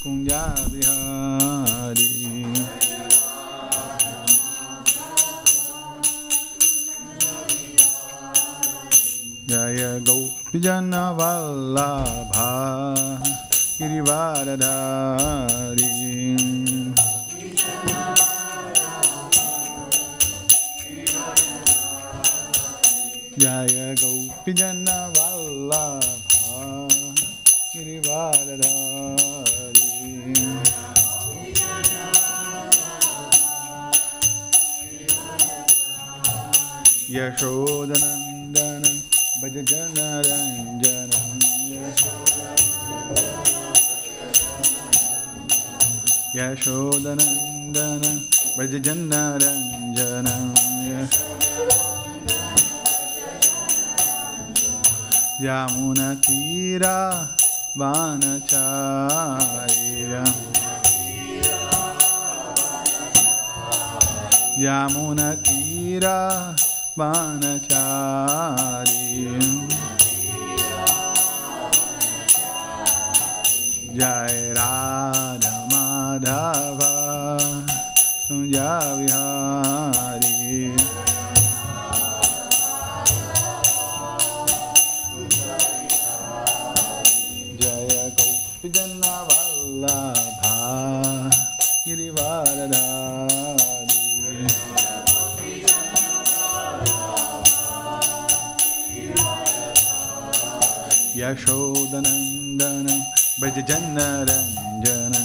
Kunja Vihari. Jaya Gopijana Vallabha Girivaradhari. Jaya Gopijana Vallabha Girivaradhari. Yashodanandana Bhajana Ranjana. Yashodanandana Bhajana Ranjana. Yamuna Tira Vanacharya. Yamuna Tira Vanacharya. Jai Radha Madhava Kunja Vihari. Jaya Gopijana Vallabha Girivaradhari. Yashodanandana Bhajana Ranjana.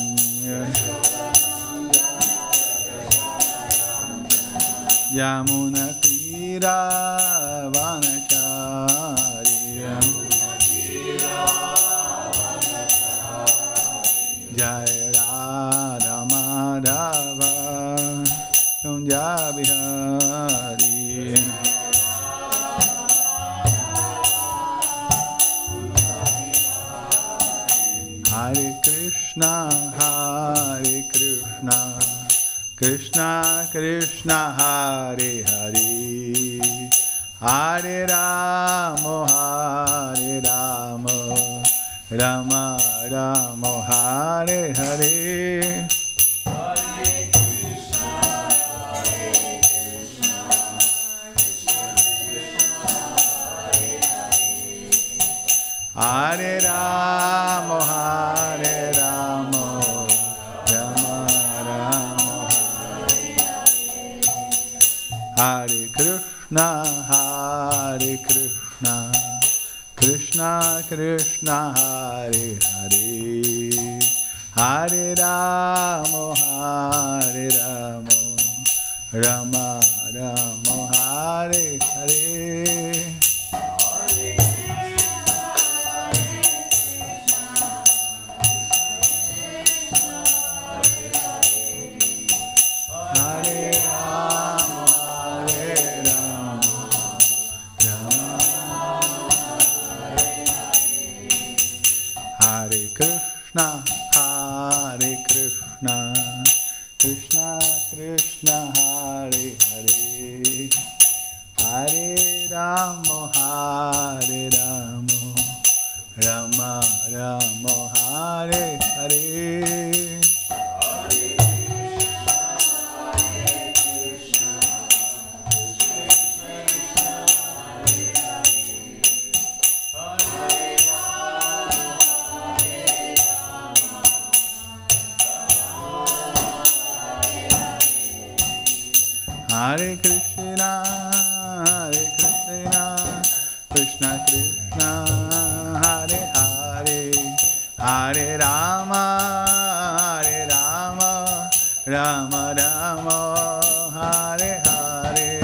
Yamuna Tira Vanacharya. Jai Radha Madhava Kunja Vihari. Hare Krishna, Krishna Krishna, Hare Hare, Hare Rama, Rama Rama, Hare Hare. Hare Rama, Rama Rama, Hare Krishna, Krishna Krishna, Hare Hare, Hare Rama, Rama Rama, Hare Hare. Hare Krishna, Krishna Krishna, Hare Hare, Hare Rama, Rama Rama, Hare Hare. Hare Krishna, Krishna Krishna, Hare Hare, Hare Rama, Rama Rama, Hare Hare,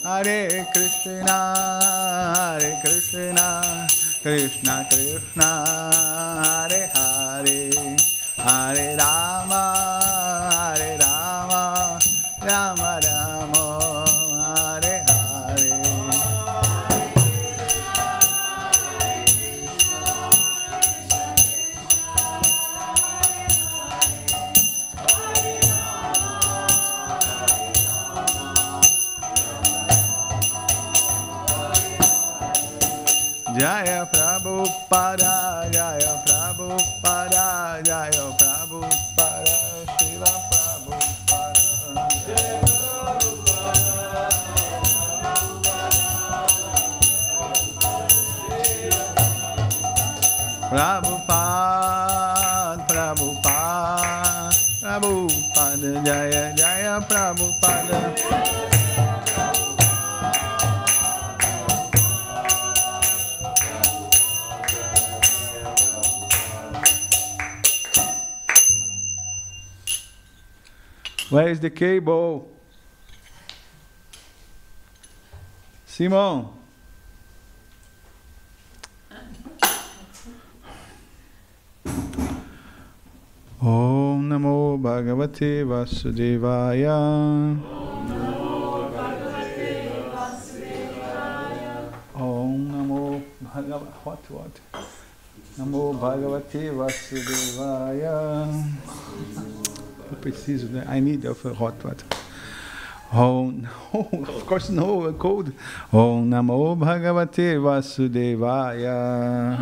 Hare Krishna, Hare Krishna, Krishna Krishna, Hare Hare, Hare Rama, Rama Rama, Hare Hare. Jaya Prabhupada, Jaya Prabhupada, Jaya Prabhupada, Srila Prabhupada. Prabhupada, Prabhupada, Prabhupada, Jaya Jaya Prabhupada. Where is the cable? Simon. Om Namo Bhagavate Vasudevaya. Om Namo Bhagavate what? Namo Bhagavate Vasudevaya. Eu preciso, né? I need of hot water. Oh, no, of course no, cold. Om Namo Bhagavate Vasudevaya.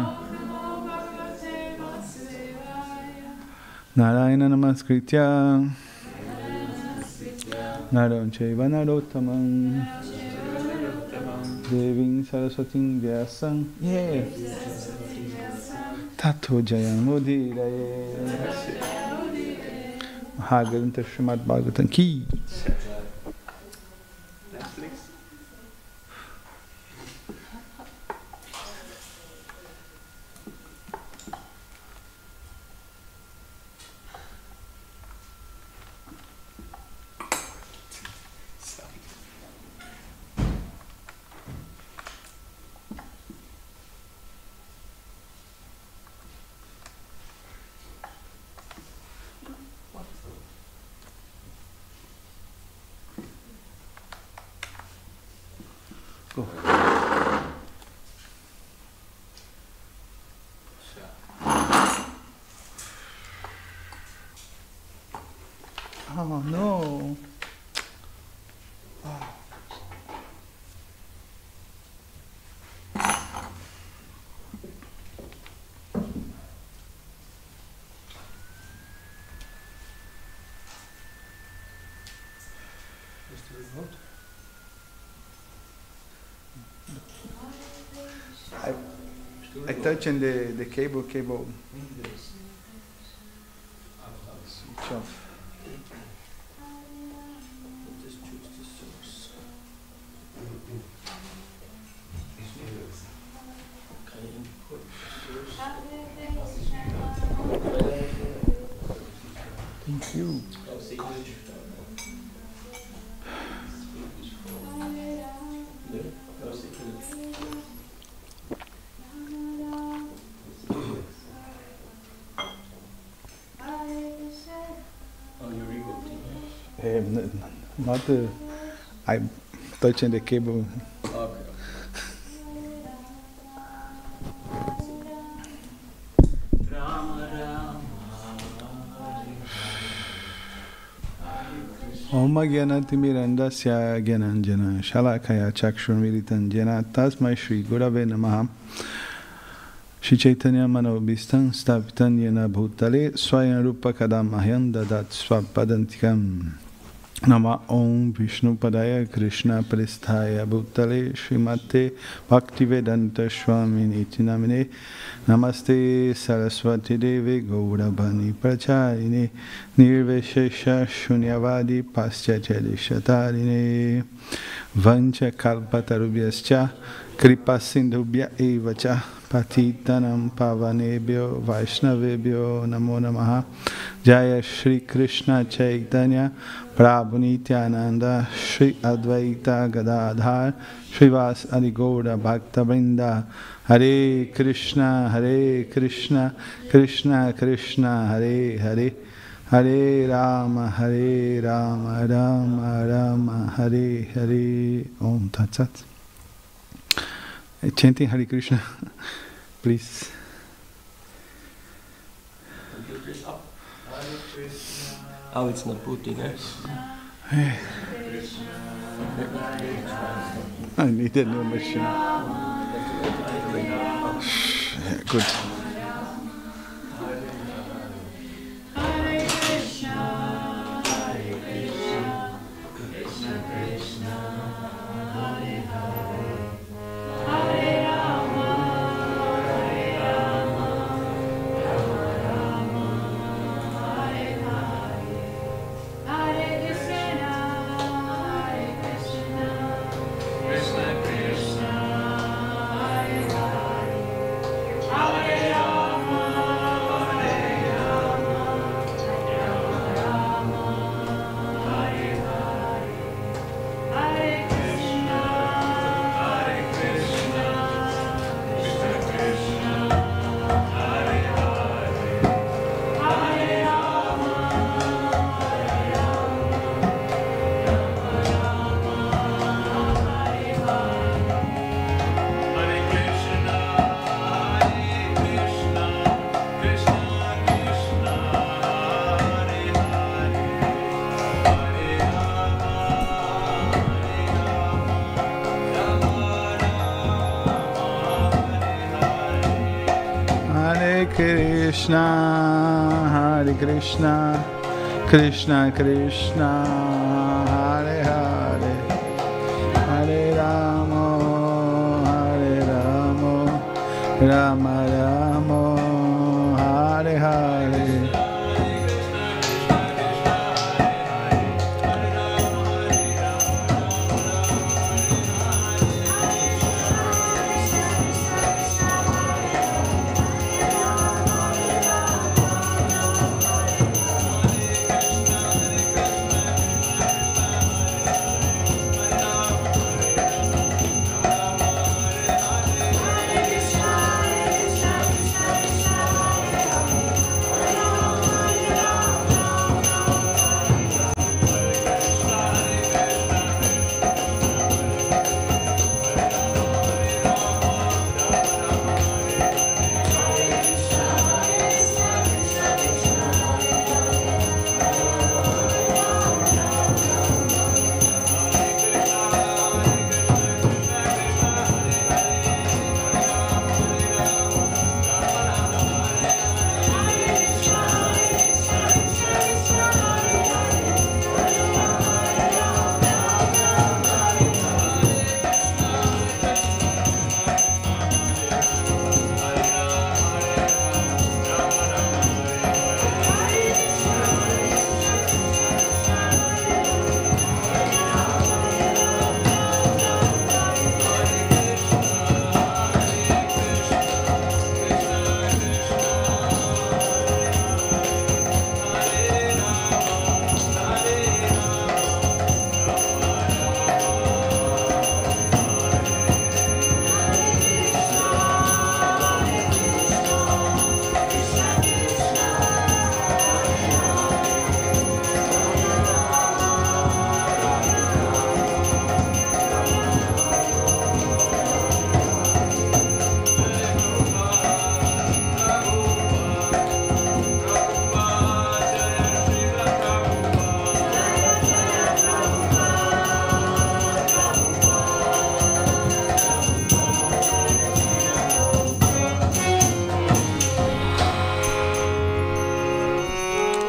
Narayana Namaskritya Naram Chaiva Narottamam Deving Saraswatim Vyasam Tato Jayam Udiraye Maha Krishna Srimad Bhagavatam Ki. Go. Oh no. Oh. Just the remote. I touch in the cable switch off. Just choose the source. Can you input source? Thank you. Not the. I'm touching the cable. Okay. Om Gyanatimirandasya Gyananjana Shalakaya Chakshurmilitan Jena Tasmai Shri Gurave Namaha Shri Chaitanya Manobhistan Stapitan Yena Bhutale Swayam Rupa Kadam Mahyan Dadat Swapadantikam Nama Om Vishnu Padaya Krishna Pristaya Bhutale Srimate Bhaktivedanta Swamini Iti Namine Namaste Saraswati Devi Gauravani Pracharine Nirveshesha Shunyavadi Paschatya Dishatarine Vancha Kalpatarubhyascha Kripa Sindhubhya Evacha Patitanam Pavanebhyo Vaishnavebhyo Namo Namaha Jaya Shri Krishna Chaitanya Prabhu Nityananda Shri Advaita Gadadhar Srivas Adi Gaura Bhakta Vrinda Hare Krishna Krishna Krishna Hare Hare Hare Rama Rama Rama Hare Hare Om Tat Sat. Chanting Hare Krishna, please. Oh, it's not booting, eh? I need a new machine. Good. Krishna, Hare Krishna, Krishna Krishna, Hare Hare, Hare Rama, Rama Rama, Hare Hare.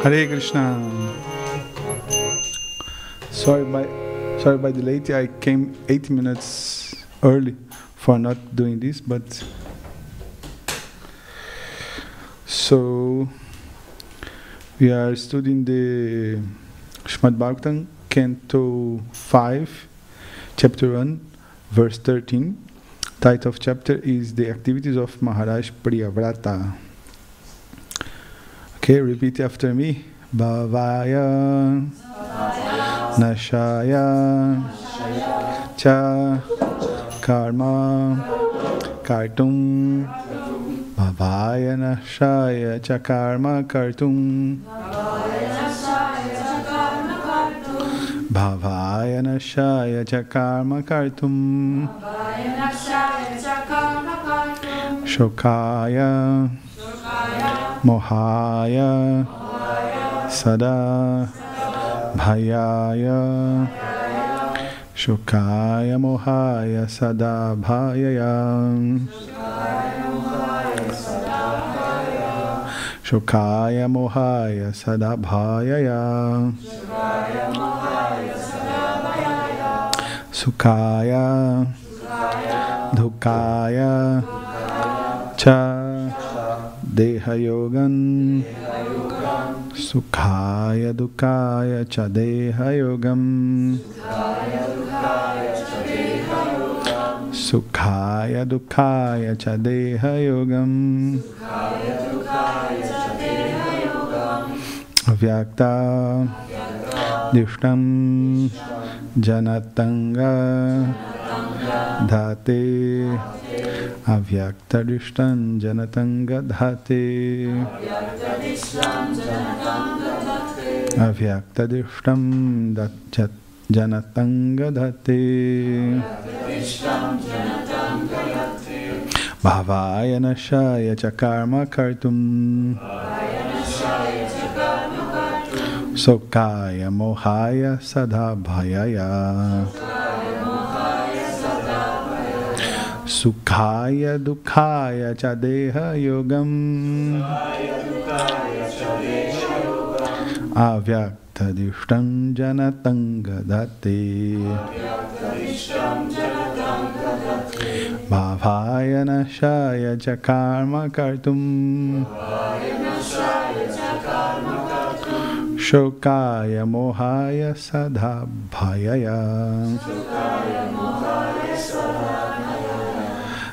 Hare Krishna. Sorry by the late. I came 8 minutes early for not doing this, but so we are studying the Srimad Bhagavatam, Canto 5, Chapter 1, Verse 13. Title of chapter is The Activities of Maharaj Priyavrata. Okay, repeat after me. Bhavaya, Nashaya, Cha, Karma, Kartum. Bhavaya, Nashaya, Cha, Karma, Kartum. Bhavaya, Nashaya, Cha, Karma, Kartum. Shokaya, Mohaya, Sada, Bhayaya, Shukaya mohaya sada bhayaya. Shukaya mohaya sada bhayaya. Sukaya dukaya cha deha yogan. Sukaya dukaya cha deha yogam. Sukaya dukaya cha deha yogam. Avyakta dishtam janatanga dhate. Avyakta dishtam janatanga dhate. Avyakta dishtam janatanga dhate. Bhavaya nashaya cha karma kartum. Sukaya mohaya sada bhayaya. Sukaya dukaya cha deha yogam. Avyakta dishtam janatanga dhate. Bhavaya nashaya cha karma kartum. Shokaya mohaya sada bhayaya.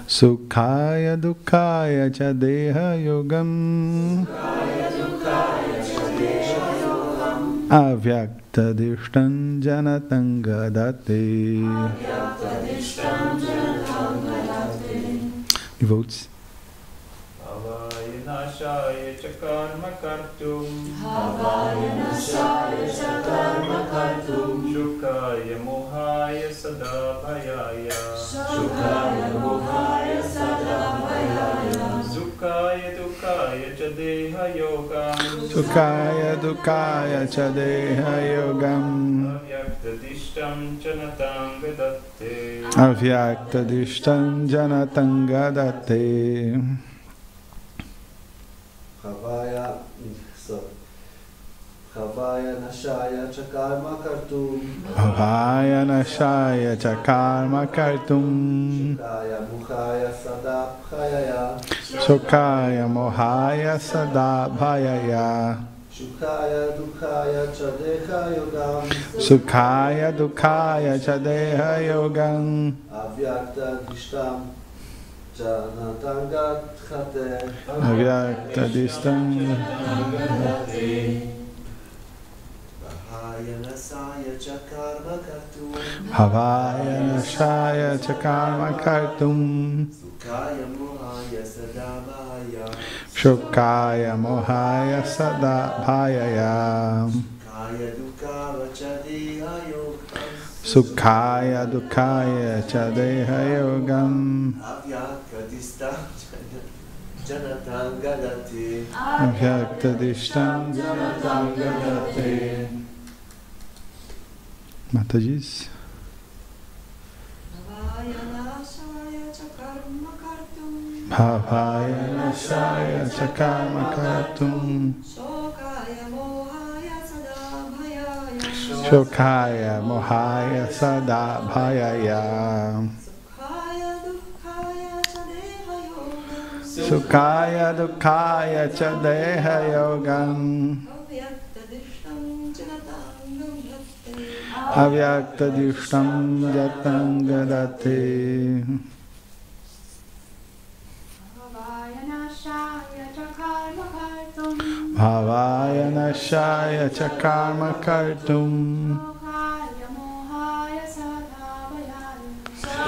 Sukaya dukaya cha deha yogam. Avyakta dishtam janatanga dhate. Devotes. Nashaya cha karma kartum. Shukaya mohaya sada bhayaya. Sukaya dukaya cha deha yogam. Sukaya dukaya cha deha yogam. Avyakta dishtam janatanga dhate. Avyakta dishtam janatanga dhate. Bhavaya nashaya cha karma kartum. Bhavaya nashaya cha karma kartum. Shukaya mukhaya sada bhayaya. Sukaya mohaya sada bhayaya. Shukaya dukaya cha deha yogam. Sukaya dukaya cha deha yogam. Avyakta dishtam janatanga dhate. Avyakta dishtam. Bhavaya nashaya cha karma kartum. Bhavaya nashaya cha karma kartum. Sukaya mukhaya sada bhayaya. Shukaya mohaya sada bhayaya. Kaya dukaya cha deha yogam. Sukaya dukaya cha deha yogam. Avyakta dishtam janatanga dhate. Avyakta dishtam janatanga dhate. Mataji's. Bhavaya nashaya cha karma kartum. Shokaya mohaya sada bhayaya. Sukaya dukaya cha deha yogam. Avyakta dishtam janatanga dhate. Bhavaya nashaya cha karma kartum.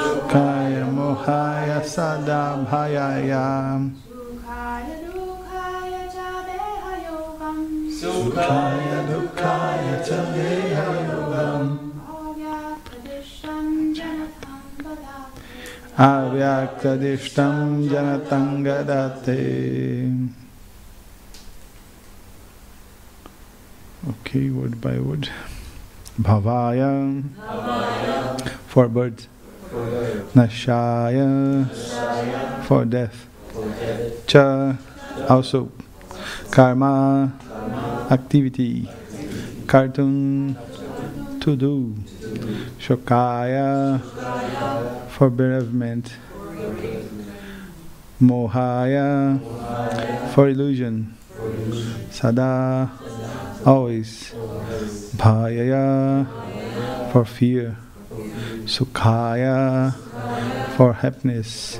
Sukaya mohaya sada bhayaya. Sukaya dukaya cha deha yogam. Avyakta dishtam janatanga dhate. Okay, word by word. Bhavaya for birth. Nashaya, for death. Cha, also. Karma, activity. Kartun, to do. Shokaya, for bereavement. Mohaya, for illusion. Sada, always. Bhayaya, for fear. Sukhaya, for happiness.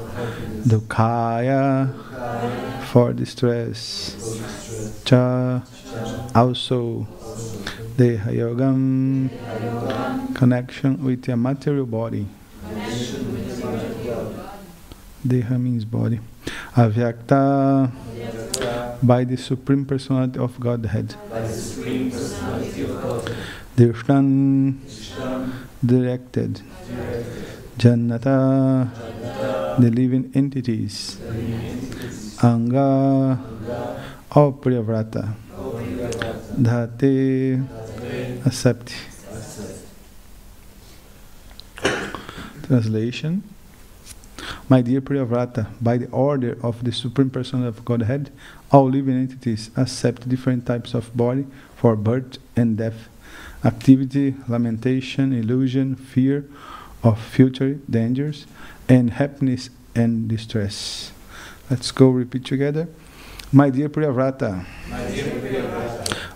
Dukhaya, for distress. Cha, also. Deha Yogam, connection with a material body. Deha means body. Avyakta, by the Supreme Personality of Godhead. Dirshtan, directed. Jannata, the living entities. Anga, all Priyavrata. Dhate, accept. Translation. My dear Priyavrata, by the order of the Supreme Personality of Godhead, all living entities accept different types of body for birth and death, activity, lamentation, illusion, fear of future dangers, and happiness and distress. Let's go repeat together. My dear Priyavrata,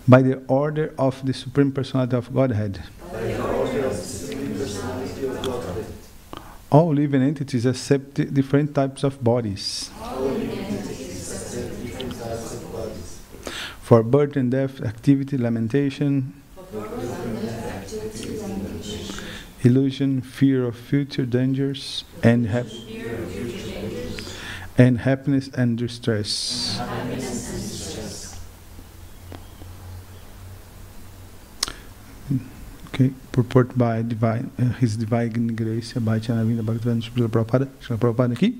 by the order of the Supreme Personality of Godhead, all living entities accept different types of bodies. For birth and death, activity, lamentation, illusion, fear of future dangers, and happiness and distress. Okay, purport by His Divine Grace, by Chanavinda Bhaktivedanta Srila Prabhupada. Srila Prabhupada aqui.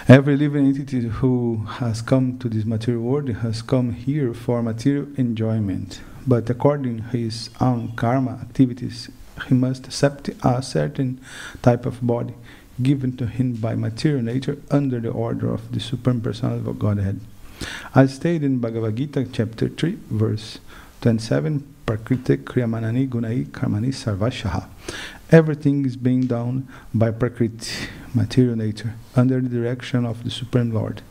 Every living entity who has come to this material world has come here for material enjoyment. But according to his own karma activities, he must accept a certain type of body given to him by material nature under the order of the Supreme Personality of Godhead. As stated in Bhagavad Gita, chapter 3, verse 27, Prakriti Kriyamanani Gunai Karmani Sarvashaha. Everything is being done by Prakriti, material nature, under the direction of the Supreme Lord.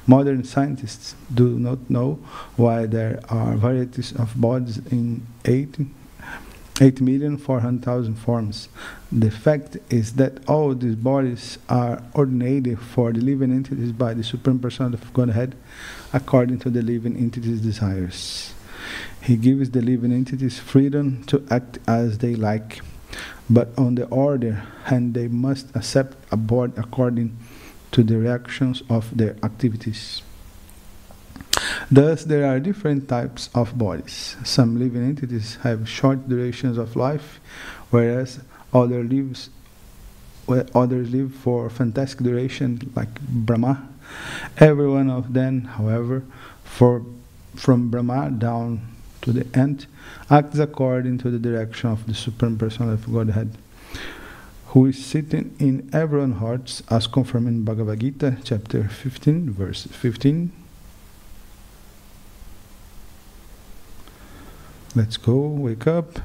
Modern scientists do not know why there are varieties of bodies in 8,400,000 forms. The fact is that all these bodies are ordained for the living entities by the Supreme Personality of Godhead according to the living entities' desires. He gives the living entities freedom to act as they like, but on the other hand, they must accept a body according to the reactions of their activities. Thus, there are different types of bodies. Some living entities have short durations of life, whereas others live for fantastic duration, like Brahma. Every one of them, however, from Brahma down to the end, acts according to the direction of the Supreme Personality of Godhead, who is sitting in everyone's hearts, as confirmed in Bhagavad Gita, chapter 15, verse 15. Let's go, wake up.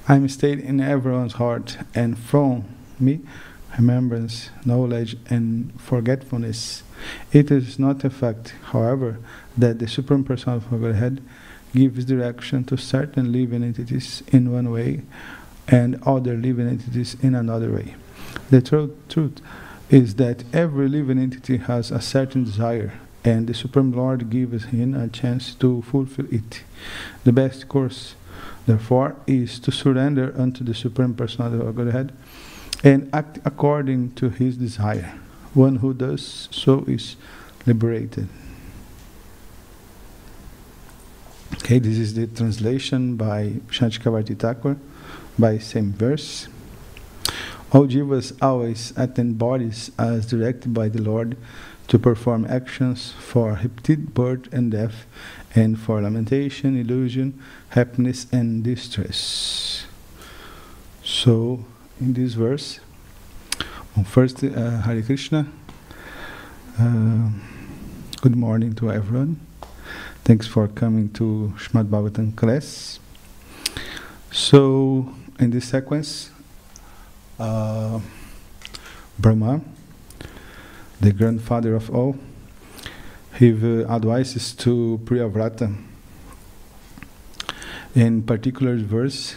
I'm stayed in everyone's heart, and from me, remembrance, knowledge, and forgetfulness. It is not a fact, however, that the Supreme Personality of Godhead gives direction to certain living entities in one way and other living entities in another way. The truth is that every living entity has a certain desire, and the Supreme Lord gives him a chance to fulfill it. The best course, therefore, is to surrender unto the Supreme Personality of Godhead and act according to his desire. One who does so is liberated. Okay, this is the translation by Shanti Kavarti Thakur by same verse. All jivas always attend bodies as directed by the Lord to perform actions for repeated birth and death, and for lamentation, illusion, happiness, and distress. So, in this verse, first, Hare Krishna. Good morning to everyone. Thanks for coming to Srimad Bhagavatam class. So, in this sequence, Brahma, the grandfather of all, give advices to Priyavrata. In particular verse,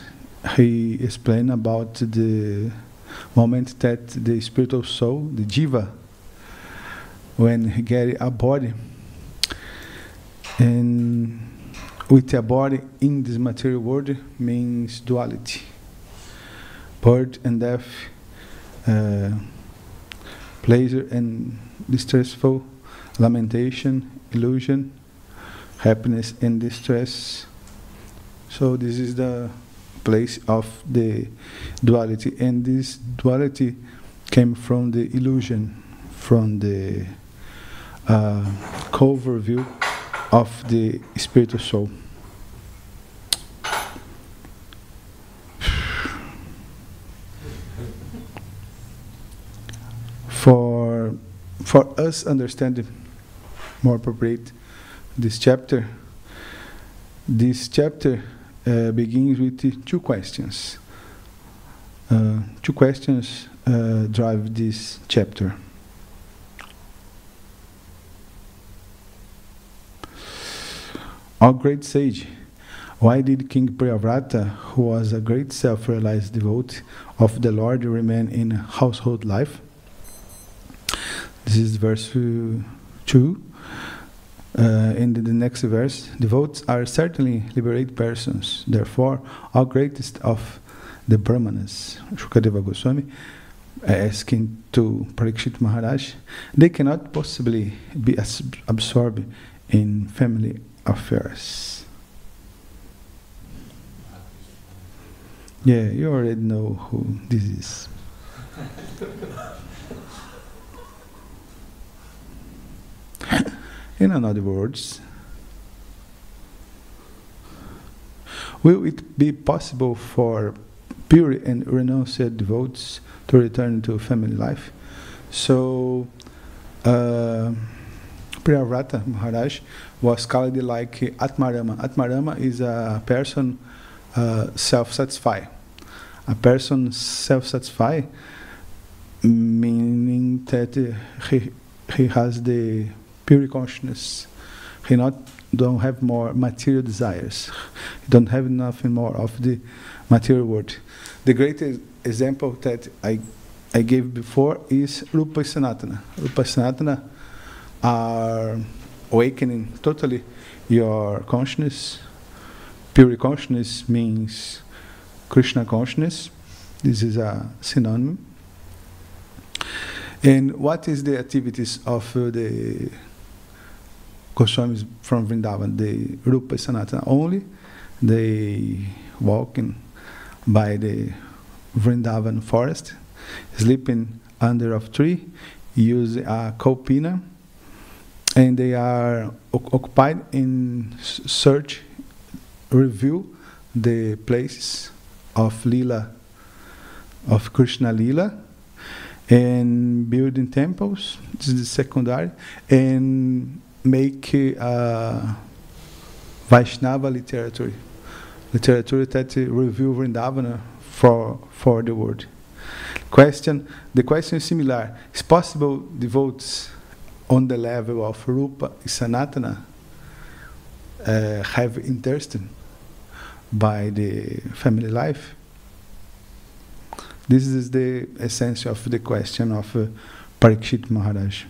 he explained about the moment that the spiritual soul, the jiva, when he get a body, and with a body in this material world means duality, birth and death, pleasure and distressful, lamentation, illusion, happiness and distress. So this is the place of the duality, and this duality came from the illusion, from the cover view of the spiritual soul. For us understanding more appropriate this chapter begins with two questions. Two questions drive this chapter. O great sage, why did King Priyavrata, who was a great self-realized devotee of the Lord, remain in household life? This is verse 2. In the next verse, devotees are certainly liberated persons. Therefore, our greatest of the Brahmanas, Shukadeva Goswami, asking to Parikshit Maharaj, they cannot possibly be absorbed in family affairs. Yeah, you already know who this is. In other words, will it be possible for pure and renounced devotees to return to family life? So, Priyavrata Maharaj was called like Atmarama. Atmarama is a person self-satisfied. A person self-satisfied, meaning that he has the pure consciousness. He don't have more material desires. He don't have nothing more of the material world. The greatest example that I gave before is Rupa Sanatana. Rupa Sanatana are awakening totally your consciousness. Pure consciousness means Krishna consciousness. This is a synonym. And what is the activities of the Goswamis from Vrindavan, the Rupa Sanatana? Only they walking by the Vrindavan forest, sleeping under a tree, use a kopina, and they are occupied in search, review the places of Lila, of Krishna Lila, and building temples. This is the secondary, and make Vaishnava literature that review Vrindavana for the world. The question is similar. Is possible devotees on the level of Rupa Sanatana have interest by the family life? This is the essence of the question of Parikshit Maharaj.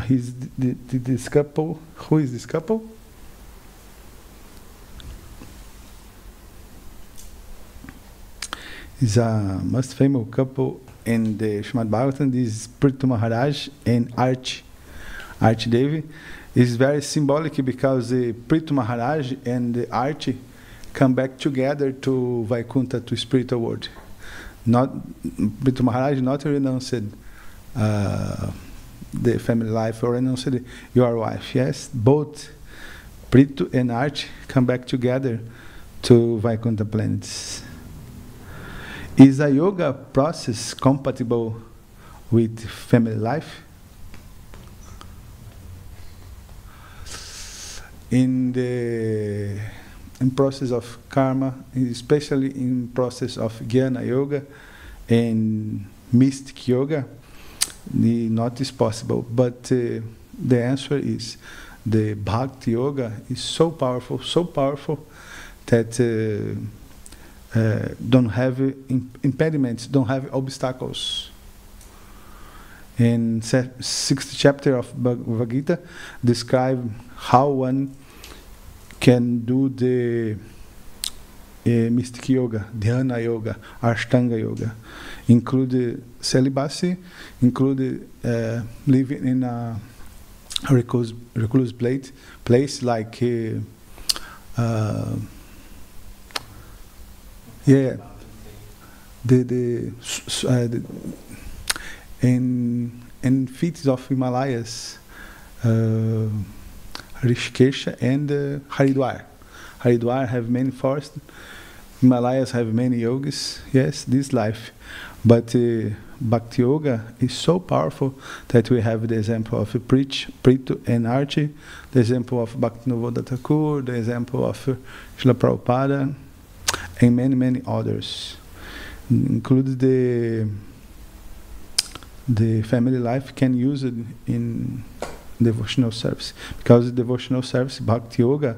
He's this couple. Who is this couple? It's a most famous couple in the Srimad Bhagavatam. This is Prithu Maharaj and Archie Devi. It's very symbolic because the Prithu Maharaj and the Archie come back together to Vaikuntha, to spiritual world. Not Prithu Maharaj not renounced the family life or renounced your wife. Yes, both Prithu and Archie come back together to Vaikuntha planets. Is a yoga process compatible with family life? In process of karma, especially in process of jnana yoga and mystic yoga, not is possible. But the answer is the bhakti yoga is so powerful that don't have impediments, don't have obstacles. In 6th chapter of Bhagavad Gita, describe how one can do the mystic yoga, dhyana yoga, ashtanga yoga, include celibacy, include living in a recluse place like in feet of Himalayas, Rishikesha and Haridwar. Haridwar have many forests. Himalayas have many yogis. Yes, this life. But Bhakti Yoga is so powerful that we have the example of Prithu and Archie, the example of Bhaktivinoda Thakur, the example of Srila Prabhupada, and many, many others. Include the family life can use it in devotional service, because devotional service, Bhakti Yoga,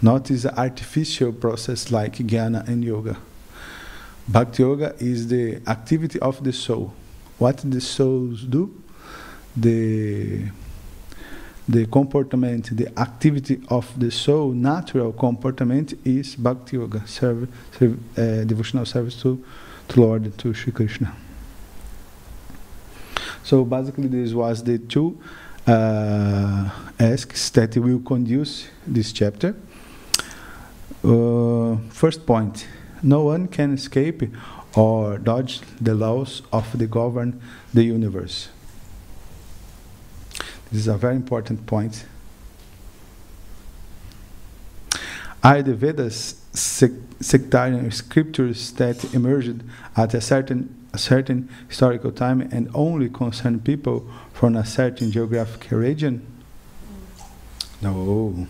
not is an artificial process like Jnana and Yoga. Bhakti Yoga is the activity of the soul. What the souls do, the comportment, the activity of the soul, natural comportment is Bhakti Yoga, devotional service to Lord, to Sri Krishna. So basically this was the two asks that will conduce this chapter. First point, no one can escape or dodge the laws of the govern the universe. This is a very important point. Are the Vedas sectarian scriptures that emerged at a certain historical time and only concern people from a certain geographic region? No.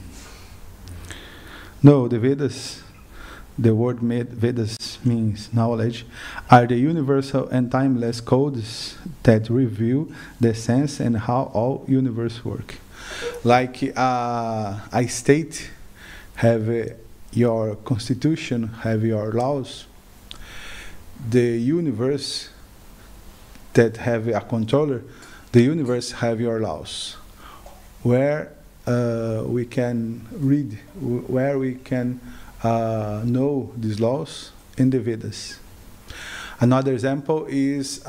No, the Vedas, the word Vedas means knowledge, are the universal and timeless codes that reveal the sense and how all universe work. Like a state have your constitution, have your laws, the universe that have a controller, the universe have your laws, where we can read, where we can know these laws in the Vedas. Another example is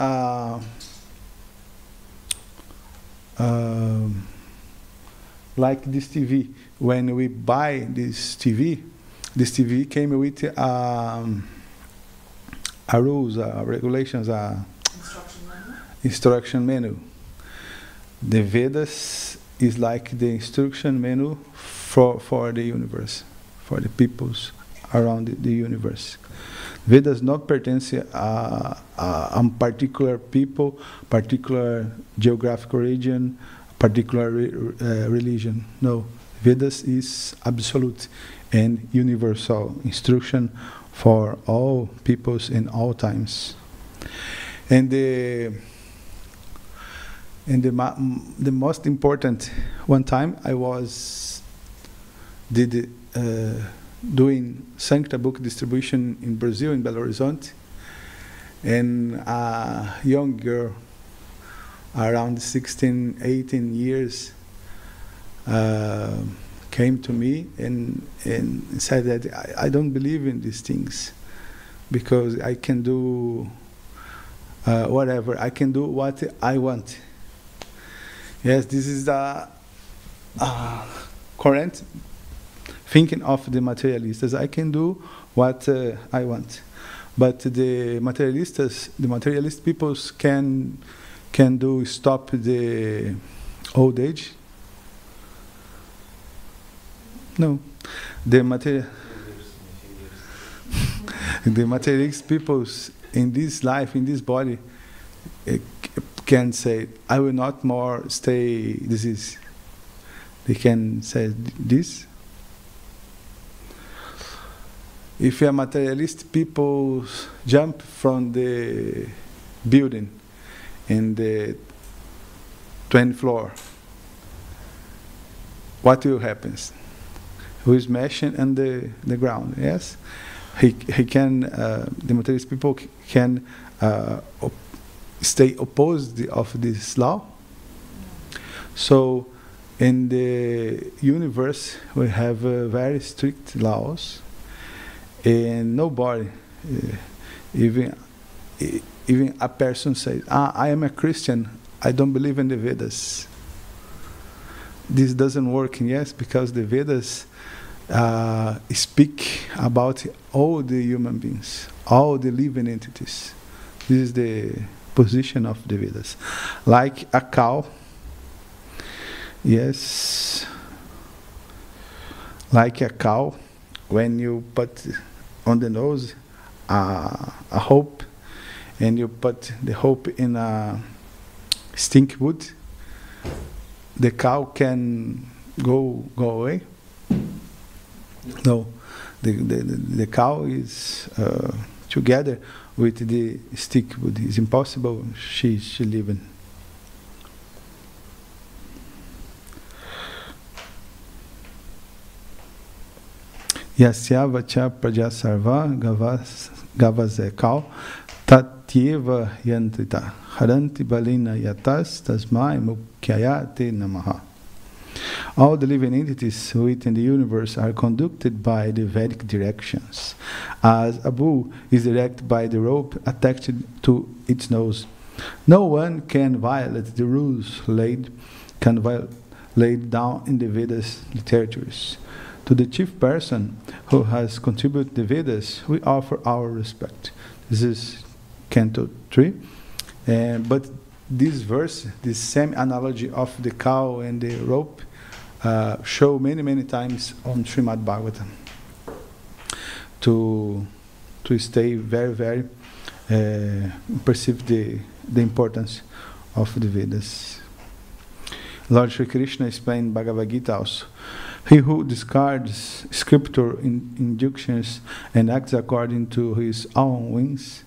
like this TV. When we buy this TV came with rules, regulations, instruction menu. The Vedas is like the instruction menu for the universe, for the peoples around the universe. Vedas not pertains a particular people, particular geographical region, particular religion. No, Vedas is absolute and universal instruction for all peoples in all times. And the most important, one time I was doing Sancta book distribution in Brazil, in Belo Horizonte, and a young girl around 16, 18 years came to me and said that I don't believe in these things because I can do whatever, I can do what I want. Yes, this is the current thinking of the materialistas, I can do what I want. But the materialist peoples can do stop the old age. No, the materialist peoples in this life, in this body, can say, I will not more stay disease. They can say this. If a materialist people jump from the building in the 20th floor, what will happen? Who is smashing on the ground? Yes, he can. The materialist people can stay opposed of this law. So, in the universe, we have very strict laws, and nobody, even a person says, I am a Christian, I don't believe in the Vedas. This doesn't work, yes, because the Vedas speak about all the human beings, all the living entities. This is the position of the Vedas. Like a cow, yes, like a cow, when you put on the nose a hope, and you put the hope in a stink wood, the cow can go away. No, the cow is together with the stick wood. It's impossible. She living. Yasya vacha prajasarva gavazekal tatyeva yantrita haranti balina yatas tasmai mukyayate namaha. All the living entities within the universe are conducted by the Vedic directions, as a bull is directed by the rope attached to its nose. No one can violate the rules laid down in the Vedas literatures. To the chief person who has contributed the Vedas, we offer our respect. This is Canto 3. But this verse, this same analogy of the cow and the rope, show many times on Srimad Bhagavatam. To stay very perceive the importance of the Vedas. Lord Sri Krishna explained Bhagavad Gita also. He who discards scripture injunctions and acts according to his own wings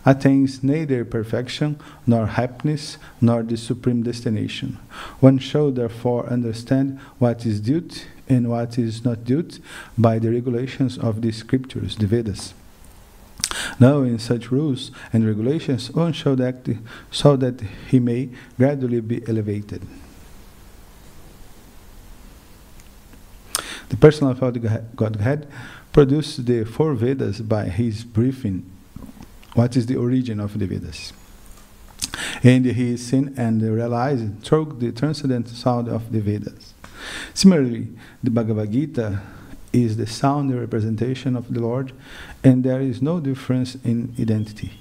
attains neither perfection, nor happiness, nor the supreme destination. One should therefore understand what is due and what is not due by the regulations of the scriptures, the Vedas. Knowing such rules and regulations, one should act so that he may gradually be elevated. The personified Godhead produced the 4 Vedas by his briefing what is the origin of the Vedas. And he is seen and realized through the transcendent sound of the Vedas. Similarly, the Bhagavad Gita is the sound representation of the Lord, and there is no difference in identity.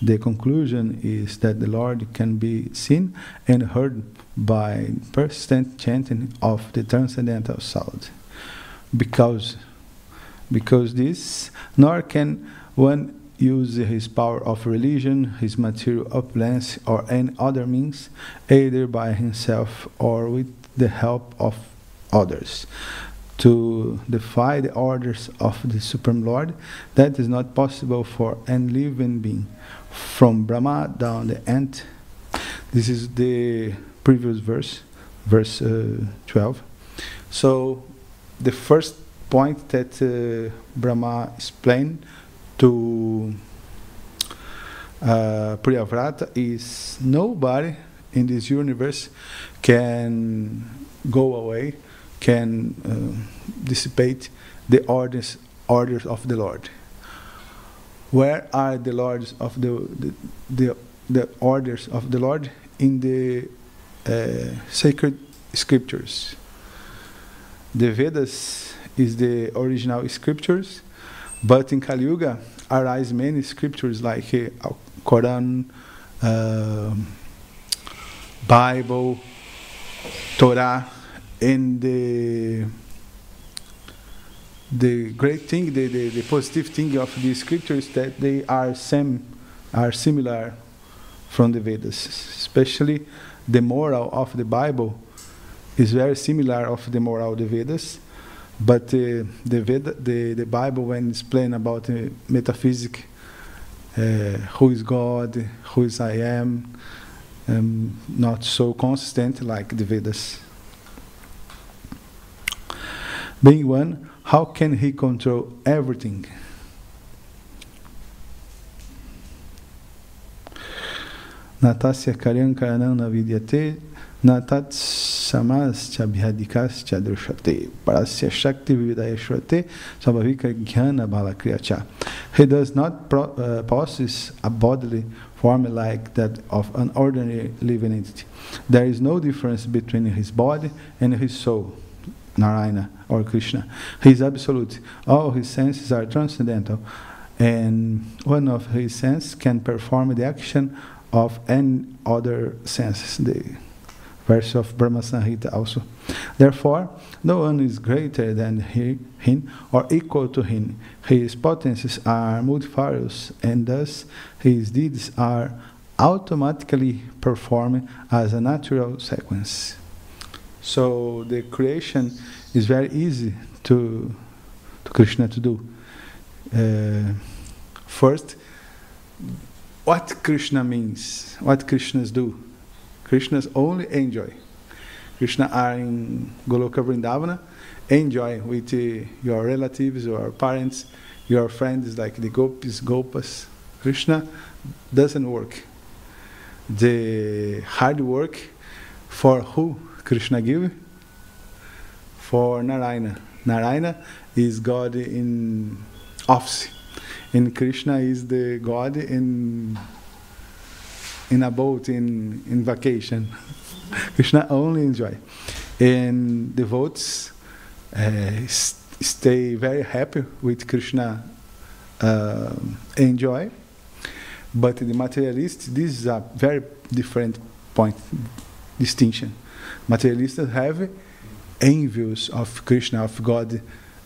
The conclusion is that the Lord can be seen and heard by persistent chanting of the transcendental sound. Because this, nor can one use his power of religion, his material opulence, or any other means, either by himself or with the help of others, to defy the orders of the Supreme Lord. That is not possible for any living being, from Brahma down the ant. This is the previous verse, verse 12. So, the first point that Brahma explained to Priyavrata is nobody in this universe can go away, can dissipate the orders of the Lord. Where are the orders of the orders of the Lord? In the sacred scriptures. The Vedas is the original scriptures, but in Kali Yuga arise many scriptures like Quran, Bible, Torah, and the great thing, the positive thing of the scriptures that they are similar from the Vedas, especially the moral of the Bible is very similar of the moral of the Vedas, but the Bible, when it's playing about metaphysics, who is God, who is I am, not so consistent like the Vedas. Being one, how can he control everything? Natasya Karyan Karanam Navidyate Natat Samas Chabhyadikas Chadrushate Parasya Shakti Vividayashvate Sabhavika Jnana Balakriyacha. He does not possess a bodily form like that of an ordinary living entity. There is no difference between his body and his soul, Narayana or Krishna. He is absolute. All his senses are transcendental, and one of his senses can perform the action of any other senses. The verse of Brahma Samhita also. Therefore, no one is greater than him or equal to him. His potencies are multifarious, and thus his deeds are automatically performed as a natural sequence. So the creation is very easy to Krishna to do. First, what Krishna means, what Krishnas do. Krishnas only enjoy. Krishna are in Goloka Vrindavana, enjoy with your relatives, your parents, your friends like the gopis, gopas. Krishna doesn't work. The hard work for who Krishna give? For Narayana. Narayana is God in office, and Krishna is the God in a boat in vacation. Krishna only enjoy, and devotees stay very happy with Krishna enjoy. But the materialists, this is a very different point, distinction. Materialists have envious of Krishna, of God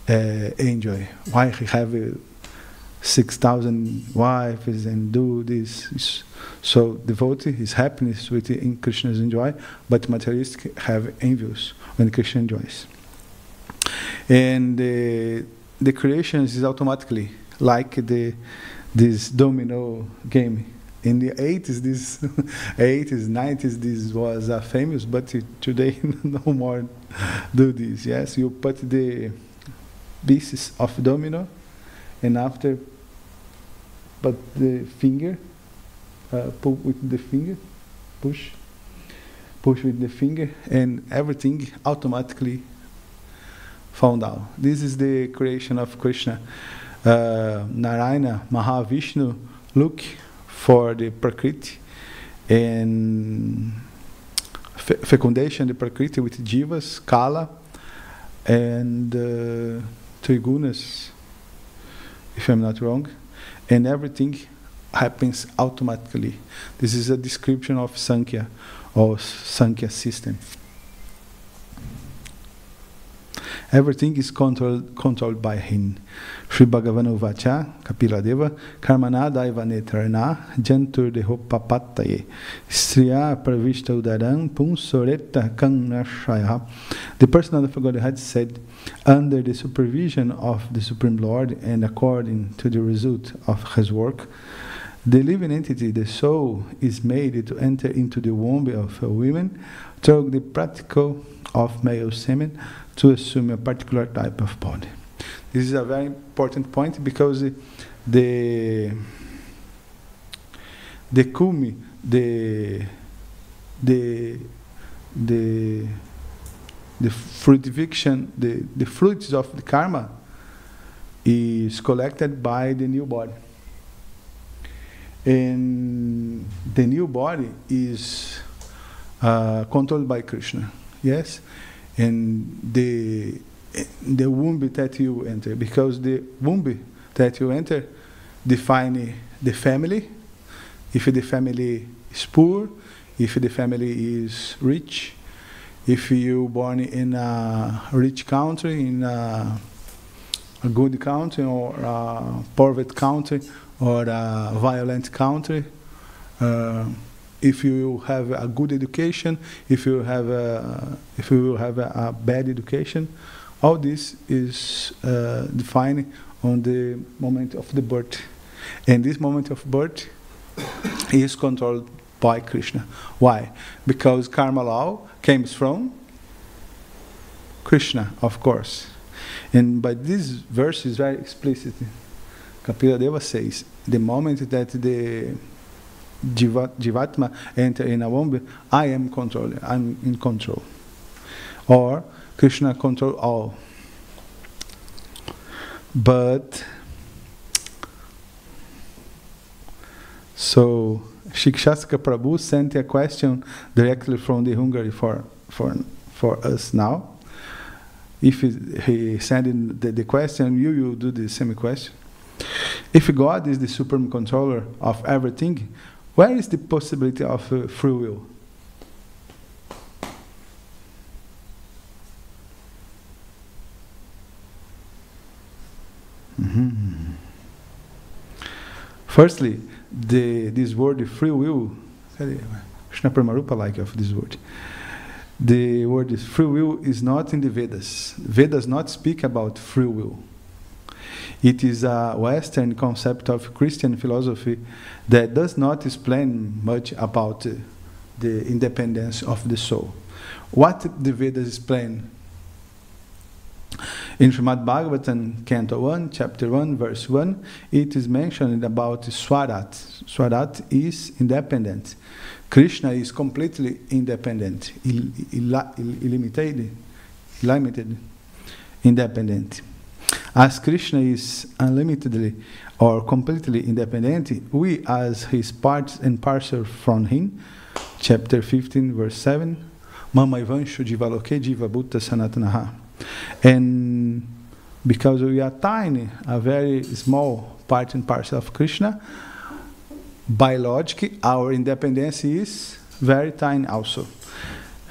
enjoy. Why he have 6,000 wives and do this? So devotee is happiness with in Krishna's enjoy, but materialists have envious when Krishna enjoys. And the creation is automatically like this domino game. In the 80s, 90s, this was famous, but today no more do this. Yes, you put the pieces of domino, and after put the finger, pull with the finger, push with the finger, and everything automatically fall down. This is the creation of Krishna. Narayana, Mahavishnu, look for the Prakriti and fecundation, the Prakriti with Jivas, Kala, and Trigunas, if I'm not wrong, and everything happens automatically. This is a description of Sankhya, or Sankhya system. Everything is controlled by him. Sri Bhagavan Uvacha, Kapila Deva, Karmana Daivanetarana, Jantur Deho Papattaye, Striya Pravishta Udaram, Punsoretta Kangnashaya. The personality of Godhead said, under the supervision of the Supreme Lord and according to the result of his work, the living entity, the soul, is made to enter into the womb of a woman through the practical of male semen to assume a particular type of body. This is a very important point because the kumi, the fruitification, the fruits of the karma is collected by the new body. And the new body is controlled by Krishna. Yes? And the the womb that you enter, because the womb that you enter define the family. If the family is poor, if the family is rich, if you born in a rich country, in a good country, or a poor country, or a violent country, if you have a good education, if you have a bad education, all this is defined on the moment of the birth, and this moment of birth is controlled by Krishna. Why? Because karma law comes from Krishna, of course. And but this verse is very explicit. Kapila Deva says, the moment that the Jivatma enter in a womb, I am controlling, I'm in control. Or Krishna control all. But so Shikshastika Prabhu sent a question directly from the Hungary for us now. If he sent in the question, you do the same question. If God is the supreme controller of everything, where is the possibility of free will? Mm-hmm. Firstly, this word free will, Krishna Pramarupa like of this word. The word is free will is not in the Vedas. Vedas not speak about free will. It is a Western concept of Christian philosophy that does not explain much about the independence of the soul. What the Vedas explain? In Srimad Bhagavatam, Canto 1, Chapter 1, Verse 1, it is mentioned about Swarat. Swarat is independent. Krishna is completely independent, limited, independent. As Krishna is unlimitedly or completely independent, we as his parts and parcel from him, chapter 15, verse 7, Mama Ivanshu Jivaloke Jiva Bhutta Sanatanaha. And because we are tiny, a very small part and parcel of Krishna, by logic, our independence is very tiny also.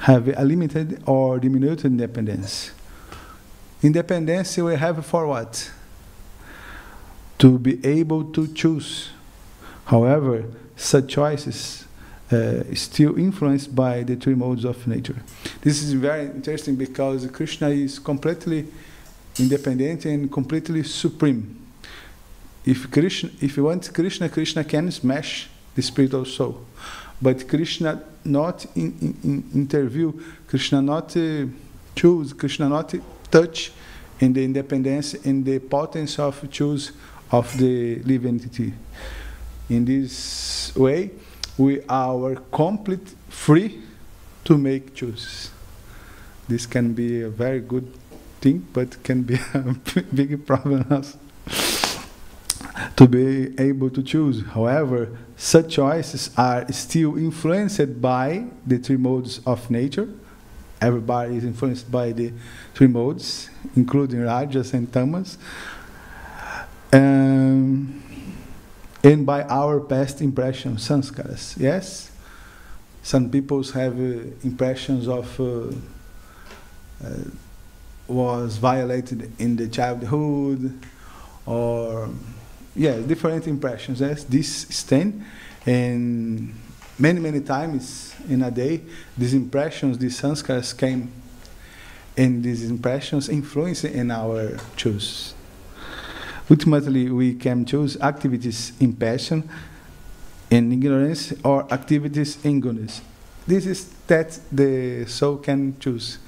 Have a limited or diminuted independence. Independence we have for what? To be able to choose. However, such choices still influenced by the three modes of nature. This is very interesting because Krishna is completely independent and completely supreme. If you want Krishna, Krishna can smash the spiritual soul. But Krishna not interview, Krishna not choose, Krishna not touch in the independence and the potence of choose of the living entity. In this way, we are complete free to make choices. This can be a very good thing, but can be a big problem also. To be able to choose. However, such choices are still influenced by the three modes of nature. Everybody is influenced by the three modes, including Rajas and Tamas. And by our past impressions, sanskaras. Yes? Some people have impressions of was violated in the childhood, or different impressions. Yes, this stain, and many times in a day, these impressions, these sanskaras came, and these impressions influence in our choice. Ultimately, we can choose activities in passion, in ignorance, or activities in goodness. This is that the soul can choose.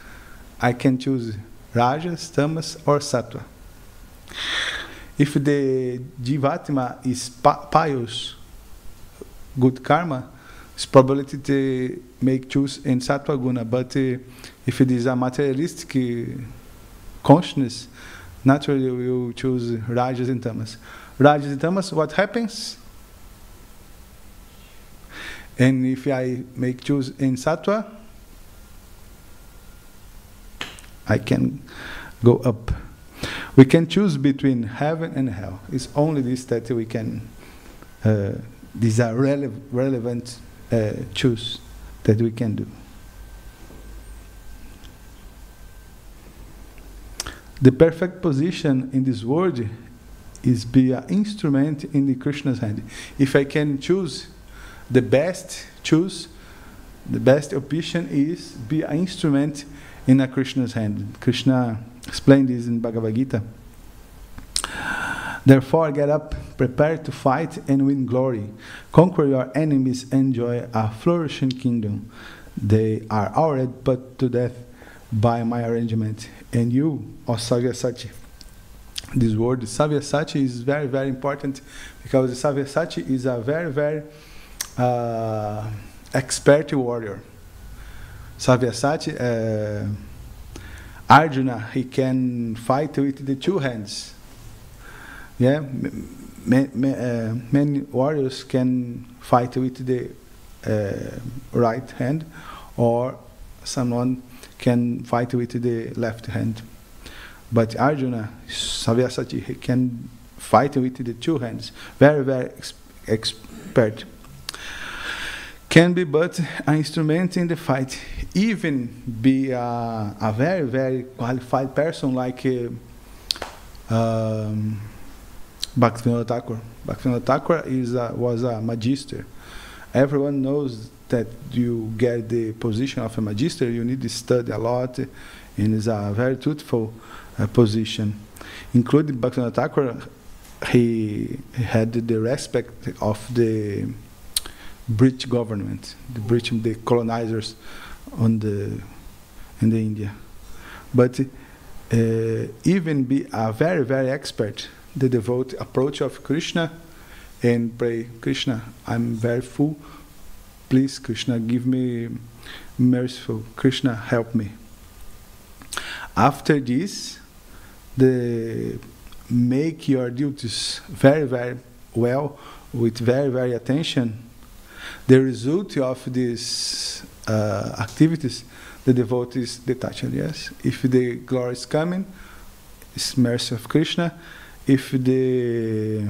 I can choose rajas, tamas, or sattva. If the jivatma is pious, good karma, it's probability to make choose in sattva guna. But if it is a materialistic consciousness, naturally we will choose rajas and tamas. Rajas and tamas, what happens? And if I make choose in sattva, I can go up. We can choose between heaven and hell. It's only this that we can, these are relevant choose that we can do. The perfect position in this world is be an instrument in the Krishna's hand. If I can choose the best option is be an instrument in a Krishna's hand. Krishna explained this in Bhagavad Gita. Therefore, get up, prepare to fight and win glory. Conquer your enemies, enjoy a flourishing kingdom. They are already put to death by my arrangement. And you, O Savyasati. This word, Savyasati, is very, very important because Savyasati is a very, very expert warrior. Savyasati, Arjuna, he can fight with the two hands. Yeah, many warriors can fight with the right hand, or someone can fight with the left hand. But Arjuna, Savyasati, he can fight with the two hands. Very, very expert. Can be but an instrument in the fight. Even be a very, very qualified person like Bhaktivinoda Thakur. Bhaktivinoda Thakur was a magister. Everyone knows that you get the position of a magister, you need to study a lot, and it's a very truthful position. Including Bhaktivinoda Thakur, he had the respect of the British government, the colonizers in the India. But even be a very, very expert, the devout approach of Krishna and pray, Krishna, I'm very full. Please, Krishna, give me merciful. Krishna, help me. After this, make your duties very, very well, with very, very attention. The result of these activities, the devotee is detached, yes. If the glory is coming, it's mercy of Krishna. If the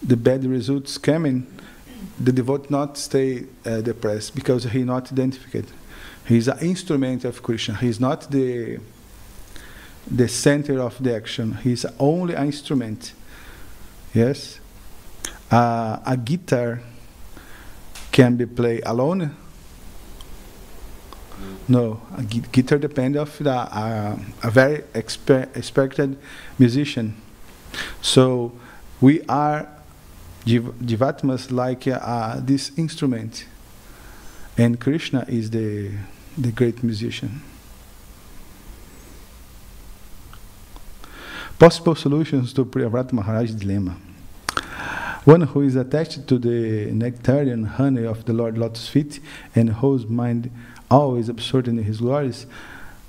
bad results coming, the devotee not stay depressed because he not identified. He is an instrument of Krishna. He is not the center of the action. He is only an instrument. Yes, a guitar can be played alone. No, a guitar depends of a very expected musician. So we are Jivatmas like this instrument, and Krishna is the great musician. Possible solutions to Priyavrata Maharaj's dilemma. One who is attached to the nectarian honey of the Lord Lotus feet and whose mind always absorbed in his glories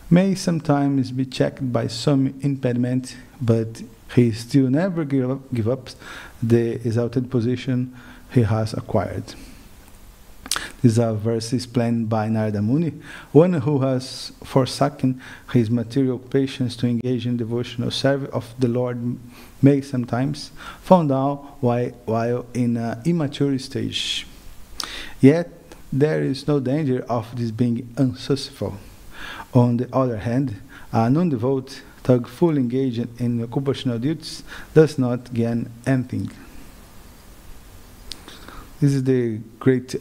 may sometimes be checked by some impediment, but he still never give up the exalted position he has acquired. This verse is planned by Narada Muni. One who has forsaken his material occupations to engage in devotional service of the Lord may sometimes fall down while in an immature stage. Yet there is no danger of this being unsuccessful. On the other hand, a non-devout thug fully engaged in occupational duties does not gain anything. This is the great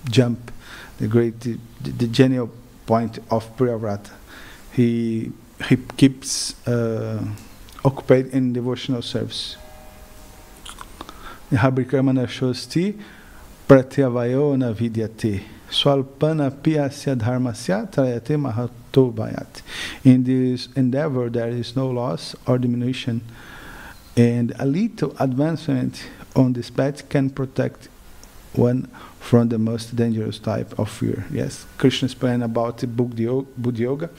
jump, the genial point of Priyavrata. He keeps occupied in devotional service. Habrikamana shosti pratyavayona vidyate swalpana piyasya dharmasya trayate mahato bhayat. In this endeavor there is no loss or diminution, and a little advancement on this path can protect one from the most dangerous type of fear. Yes, Krishna explained about the Buddha Yoga.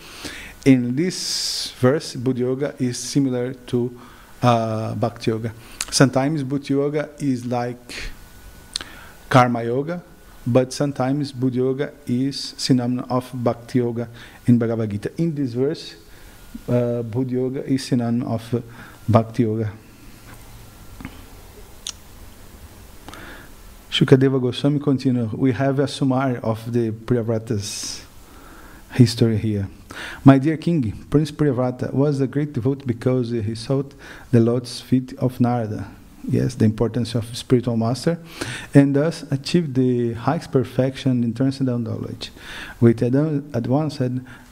In this verse, Buddha Yoga is similar to Bhakti Yoga. Sometimes Buddha Yoga is like Karma Yoga, but sometimes Buddha Yoga is synonym of Bhakti Yoga in Bhagavad Gita. In this verse, Buddha Yoga is synonym of Bhakti Yoga. Shukadeva Goswami continues. We have a summary of the Priyavrata's history here. My dear king, Prince Priyavrata was a great devotee because he sought the lotus feet of Narada. Yes, the importance of spiritual master, and thus achieved the highest perfection in transcendental knowledge. With advanced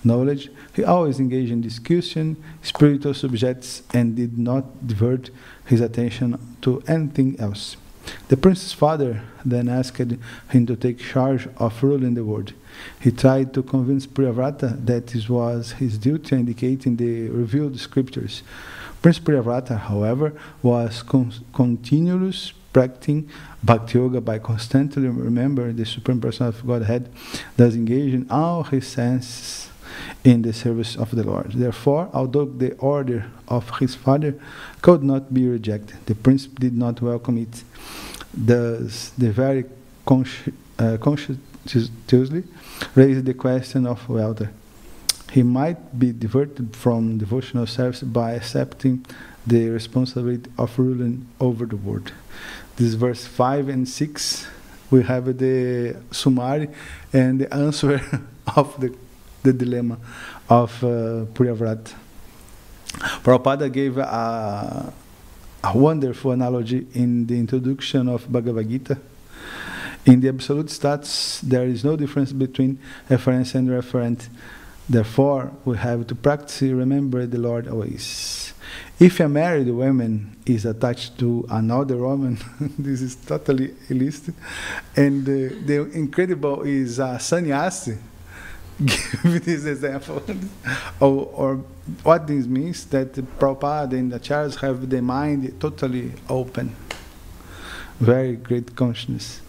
knowledge, he always engaged in discussion, spiritual subjects, and did not divert his attention to anything else. The prince's father then asked him to take charge of ruling the world. He tried to convince Priyavrata that this was his duty, indicating the revealed scriptures. Prince Priyavrata, however, was continuously practicing Bhakti Yoga by constantly remembering the Supreme Personality of Godhead, thus engaging all his senses in the service of the Lord. Therefore, although the order of his father could not be rejected, the prince did not welcome it. Thus, the very conscientiously raised the question of whether he might be diverted from devotional service by accepting the responsibility of ruling over the world. This verse 5 and 6, we have the summary and the answer of the dilemma of Priyavrata. Prabhupada gave a wonderful analogy in the introduction of Bhagavad Gita. In the absolute status, there is no difference between reference and referent. Therefore, we have to practice remember the Lord always. If a married woman is attached to another woman, this is totally illicit. And the incredible is a sannyasi. Give this example. or what this means, that Prabhupada and the acharyas have the mind totally open. Very great consciousness.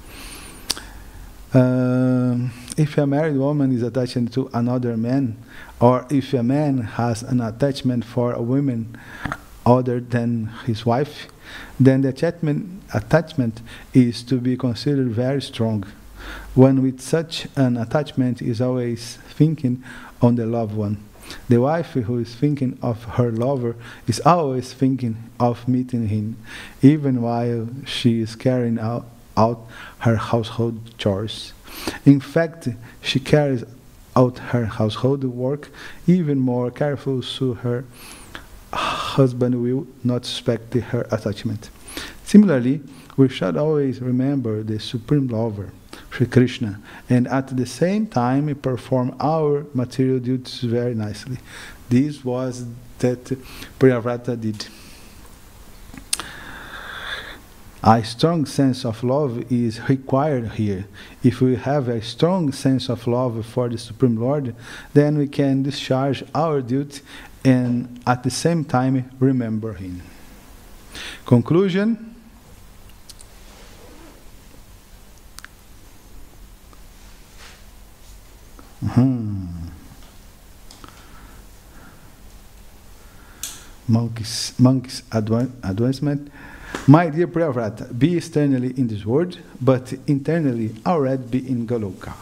If a married woman is attached to another man, or if a man has an attachment for a woman other than his wife, then the attachment is to be considered very strong. One with such an attachment is always thinking on the loved one. The wife who is thinking of her lover is always thinking of meeting him, even while she is carrying out her household chores. In fact, she carries out her household work even more careful, so her husband will not suspect her attachment. Similarly, we should always remember the Supreme Lover, Sri Krishna, and at the same time perform our material duties very nicely. This was that Priyavrata did. A strong sense of love is required here. If we have a strong sense of love for the Supreme Lord, then we can discharge our duty and at the same time remember Him. Conclusion. Monk's advancement. My dear Priyavrata, be externally in this world, but internally already be in Goloka.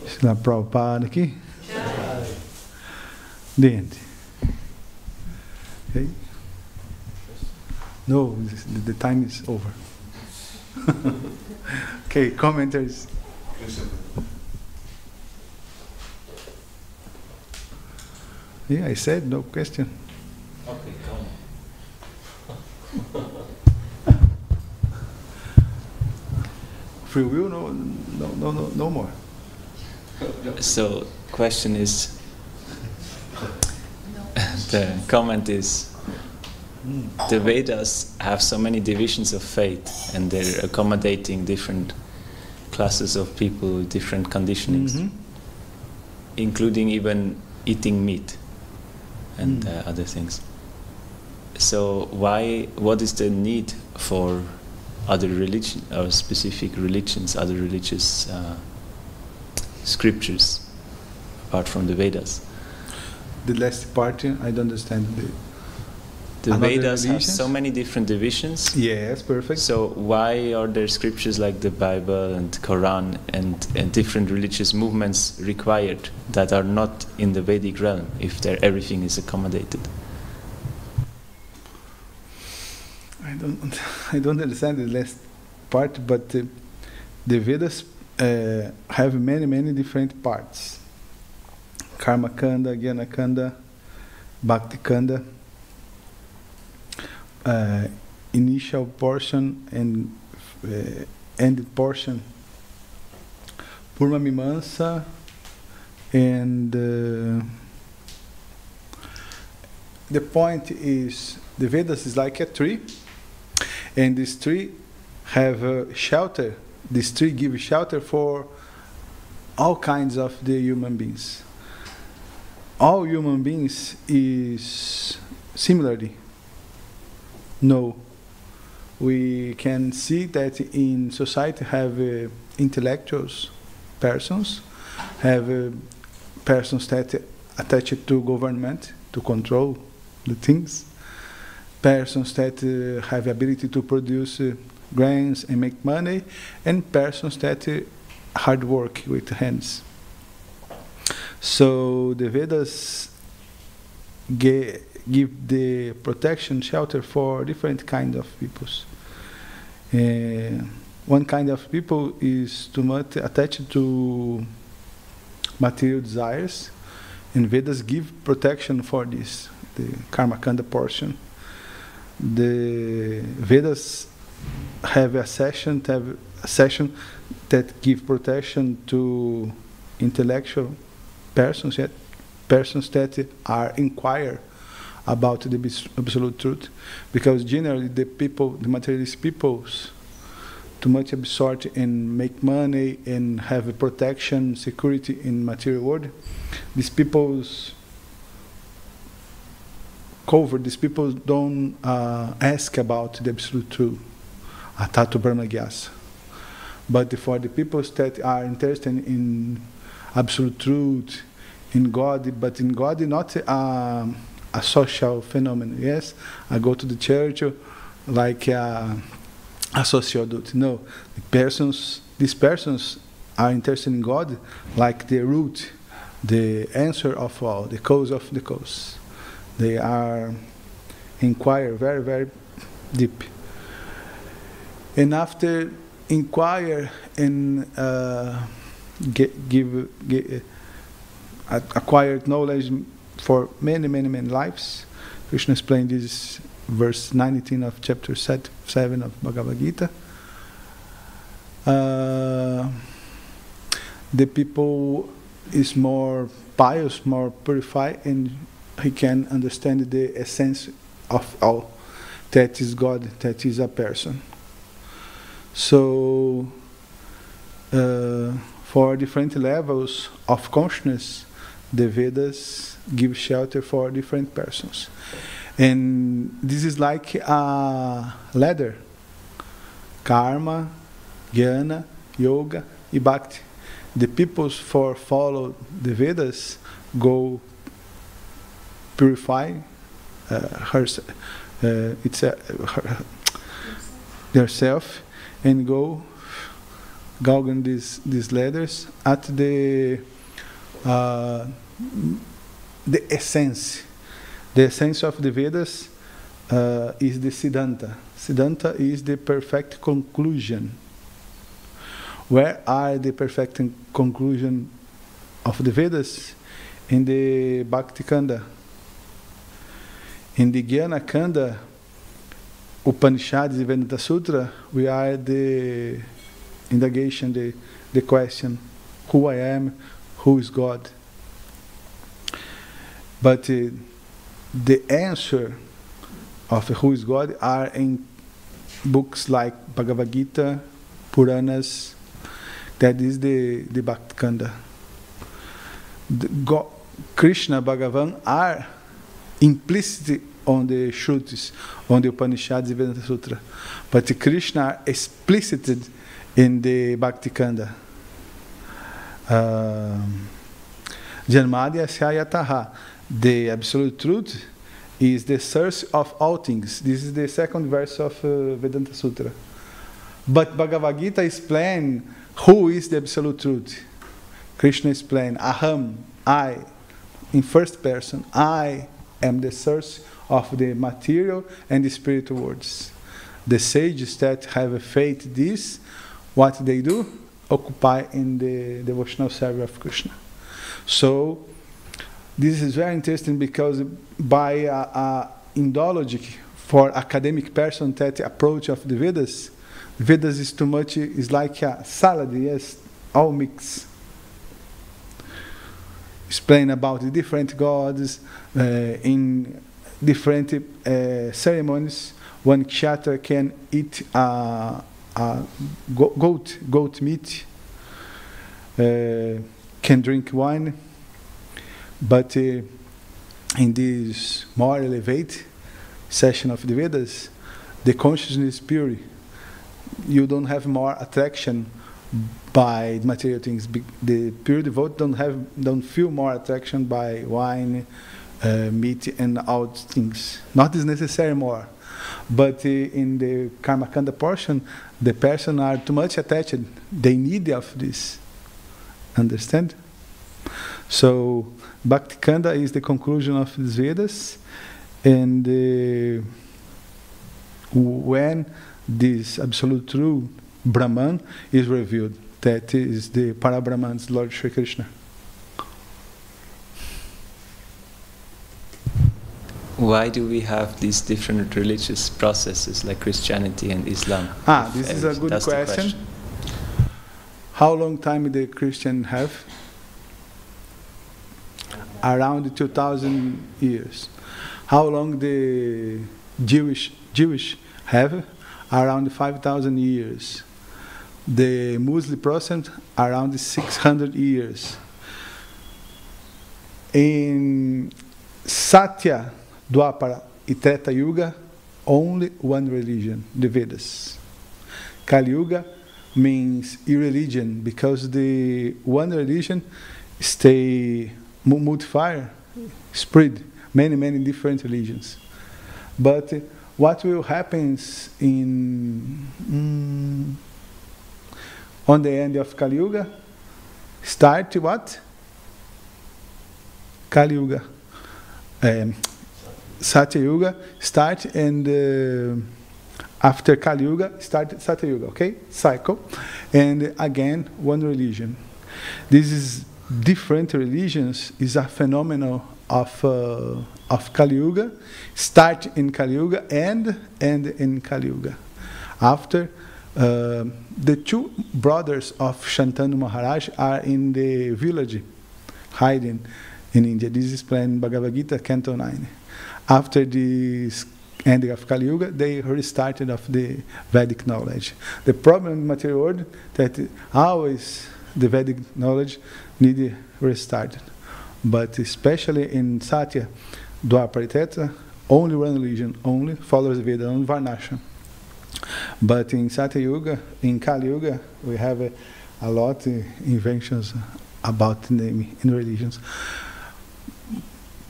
Srila Prabhupada aqui. The end. Okay. No, the time is over. Okay, commentaries. Yeah, I said no question. Okay, come. Free will, no more. So, question is, the comment is, the Vedas have so many divisions of faith, and they're accommodating different classes of people, different conditionings, including even eating meat and other things. So what is the need for other religion or specific religions, other religious scriptures apart from the Vedas? The last part, I don't understand. The another Vedas have religions. so many different divisions. Yes, perfect. So why are there scriptures like the Bible and Quran and different religious movements required that are not in the Vedic realm if everything is accommodated? I don't understand the last part, but the Vedas have many different parts. Karma Kanda, Jnana Kanda, Bhakti Kanda, initial portion and end portion, Purma Mimamsa, and the point is the Vedas is like a tree, and this tree have a shelter. This tree gives shelter for all kinds of the human beings. All human beings is similarly. No. We can see that in society have intellectuals persons, have persons that attached to government to control the things, persons that have ability to produce grains and make money, and persons that hard work with hands. So the Vedas give the protection, shelter for different kind of peoples. One kind of people is too much attached to material desires, and Vedas give protection for this, the Karma Kanda portion. The Vedas have a section that give protection to intellectual persons, yet persons that are inquire about the absolute truth, because generally the materialist peoples, too much absorbed in make money and have a protection, security in material world. These peoples don't ask about the absolute truth, Atatu Brahma Gyasa. But for the peoples that are interested in absolute truth, in God, but in God not a social phenomenon. Yes, I go to the church like a social duty. No, these persons are interested in God like the root, the answer of all, the cause of the cause. They are inquire very deep, and after inquire and acquired knowledge for many lives. Krishna explained this verse 19 of chapter 7 of Bhagavad Gita. The people is more pious, more purified, and he can understand the essence of all, that is God, that is a person. So for different levels of consciousness, the Vedas give shelter for different persons. And this is like a ladder. Karma, Jnana, Yoga, and Bhakti. The peoples for follow the Vedas go purify their self and go galgan these ladders at the essence. The essence of the Vedas is the Siddhanta. Siddhanta is the perfect conclusion. Where are the perfect conclusion of the Vedas? In the Bhakti Kanda. In the Jnana Kanda, Upanishads and Vedanta Sutra, we are the indagation, the question, who I am, who is God. But the answer of who is God are in books like Bhagavad Gita, Puranas. That is the Bhakti Kanda. Krishna, Bhagavan are implicit on the Shrutis, on the Upanishads and Vedanta Sutra. But Krishna are explicit in the Bhakti Kanda. Janmadya Syayataha. The absolute truth is the source of all things. This is the second verse of Vedanta Sutra. But Bhagavad Gita explains who is the absolute truth. Krishna explains, Aham, I, in first person, I am the source of the material and the spiritual worlds. The sages that have faith this, what they do? Occupy in the devotional service of Krishna. So, this is very interesting because by Indology, for academic person that approach of the Vedas is too much, is like a salad, yes, all mixed. Explain about the different gods in different ceremonies. One kshatriya can eat goat meat, can drink wine, but in this more elevated session of the Vedas, the consciousness is pure. You don't have more attraction by material things. The pure devote don't feel more attraction by wine, meat, and all things. Not is necessary more. But in the Karmakanda portion, the person are too much attached. They need of this. Understand? So, Bhakti Kanda is the conclusion of the Vedas. And when this absolute true Brahman is revealed, that is the Parabrahman's Lord Shri Krishna. Why do we have these different religious processes like Christianity and Islam? This is a good question. How long time the Christian have? Around 2,000 years. How long the Jewish have? Around 5,000 years. The Muslim process around 600 years. In Satya, Dwapara, and Treta Yuga, only one religion, the Vedas. Kali Yuga means irreligion because the one religion stay multi-fire, spread many different religions. But what will happen on the end of Kali Yuga? Start what? Kali Yuga. Satya Yuga start, and after Kali Yuga start Satya Yuga, okay? Cycle. And again, one religion. This is different religions is a phenomenon of Kali Yuga, start in Kali Yuga and end in Kali Yuga. After the two brothers of Shantanu Maharaj are in the village, hiding in India. This is explained in Bhagavad Gita, Canto 9. After this ending of Kali Yuga, they restarted of the Vedic knowledge. The problem in the material world that always the Vedic knowledge need restarted. But especially in Satya, Dwapara, Treta, only one religion, only follows the Veda, only Varnashram. But in Satya Yuga, in Kali Yuga, we have a lot of inventions about naming in religions.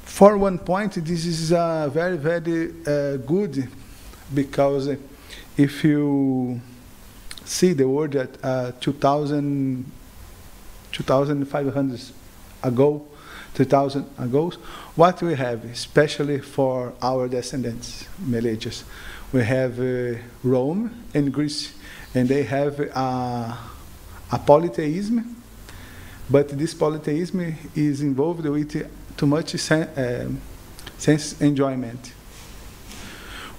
For one point, this is very good, because if you see the word that 2,500 ago, 3,000 ago, what we have, especially for our descendants, Malaysians, we have Rome and Greece, and they have a polytheism, but this polytheism is involved with too much sense enjoyment.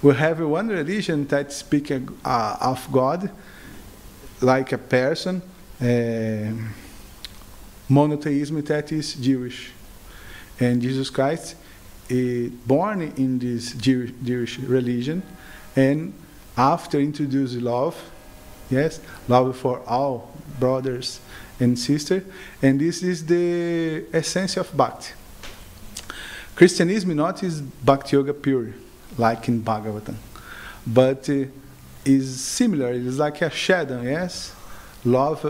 We have one religion that speaks of God like a person, monotheism that is Jewish. And Jesus Christ is born in this Jewish religion, and after introduce love, yes, love for all brothers and sisters, and this is the essence of Bhakti. Christianism not is Bhakti Yoga pure, like in Bhagavatam, but is similar. It is like a shadow, yes? Love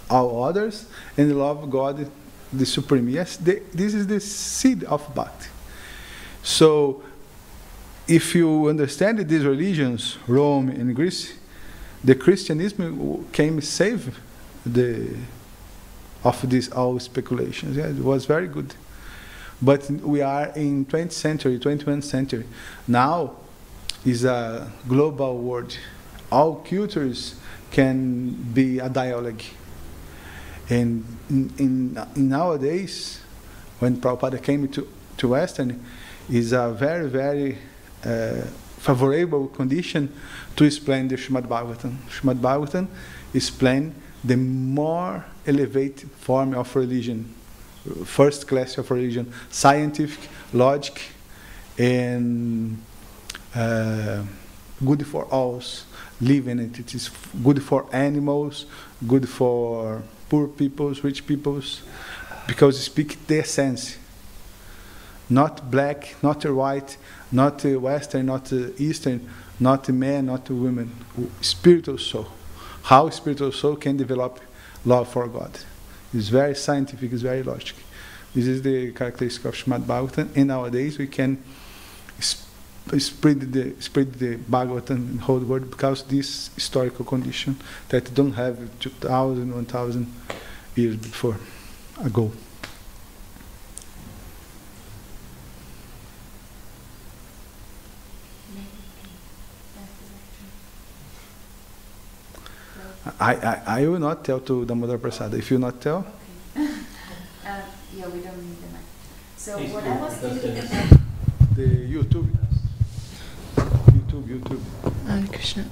all others and love God, the Supreme. Yes, this is the seed of Bhakti. So, if you understand these religions, Rome and Greece, the Christianism came save of these all speculations. Yeah, it was very good. But we are in 20th century, 21st century. Now is a global world. All cultures can be a dialogue. And in nowadays, when Prabhupada came to Western, is a very, very favorable condition to explain the Srimad Bhagavatam. Srimad Bhagavatam explains the more elevated form of religion, first class of religion, scientific, logic, and good for all living. It is good for animals, good for poor peoples, rich peoples, because it speaks the essence. Not black, not white, not Western, not Eastern, not man, not women. Spiritual soul. How spiritual soul can develop love for God. It's very scientific, it's very logical. This is the characteristic of Srimad Bhagavatam, and nowadays we can spread the Bhagavatam in the whole world because this historical condition that don't have 2,000, 1,000 years before ago. I will not tell to Damodar Prasad. If you not tell, yeah, we don't need the mic. So Please what do, I was because thinking there's- about the YouTube. Maha Krishna.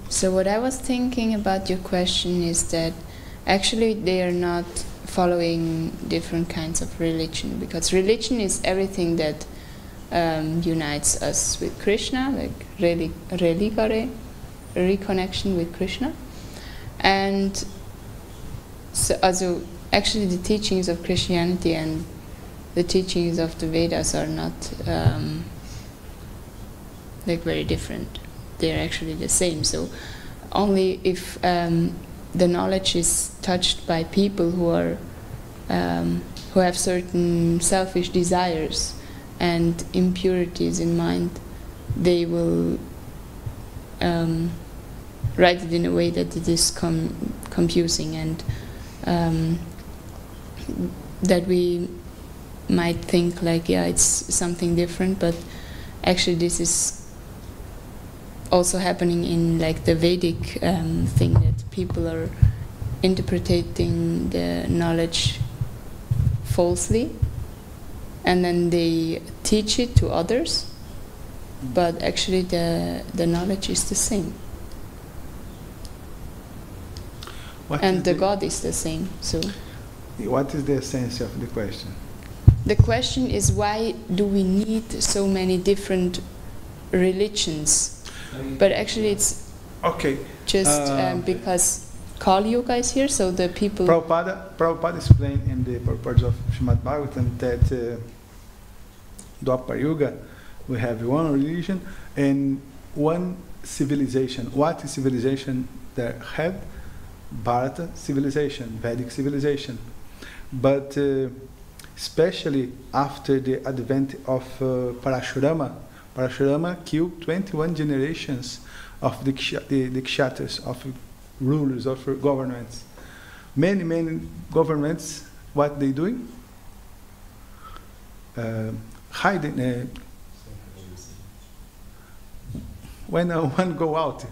So what I was thinking about your question is that actually they are not following different kinds of religion, because religion is everything that unites us with Krishna, like religare, reconnection with Krishna. And so also actually the teachings of Christianity and the teachings of the Vedas are not like very different. They're actually the same. So only if the knowledge is touched by people who are who have certain selfish desires and impurities in mind, they will write it in a way that it is confusing, and that we might think like, yeah, it's something different, but actually this is also happening in like the Vedic thing, that people are interpreting the knowledge falsely and then they teach it to others, but actually the knowledge is the same. And the God is the same. So what is the essence of the question? the question is, why do we need so many different religions? But actually it's Okay. just because Kali Yuga is here, so the people... Prabhupada explained in the purport of Srimad Bhagavatam that Dwapar Yuga, we have one religion and one civilization. What is civilization that had? Bharata civilization, Vedic civilization. But especially after the advent of Parashurama, Parashurama killed 21 generations of the kshatras, of rulers, of governments. Many governments, what they doing? Hiding. When one go out,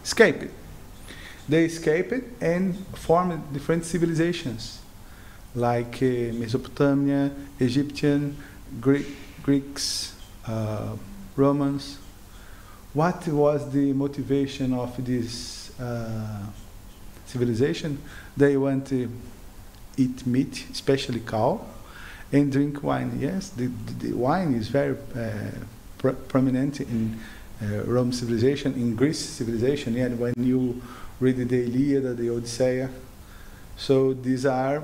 escape it. They escape it and form different civilizations, like Mesopotamia, Egyptian, Greeks, Romans. What was the motivation of this civilization? They want to eat meat, especially cow, and drink wine. Yes, the wine is very prominent in Rome civilization, in Greece civilization. And when you read the Iliad, the Odyssey, so these are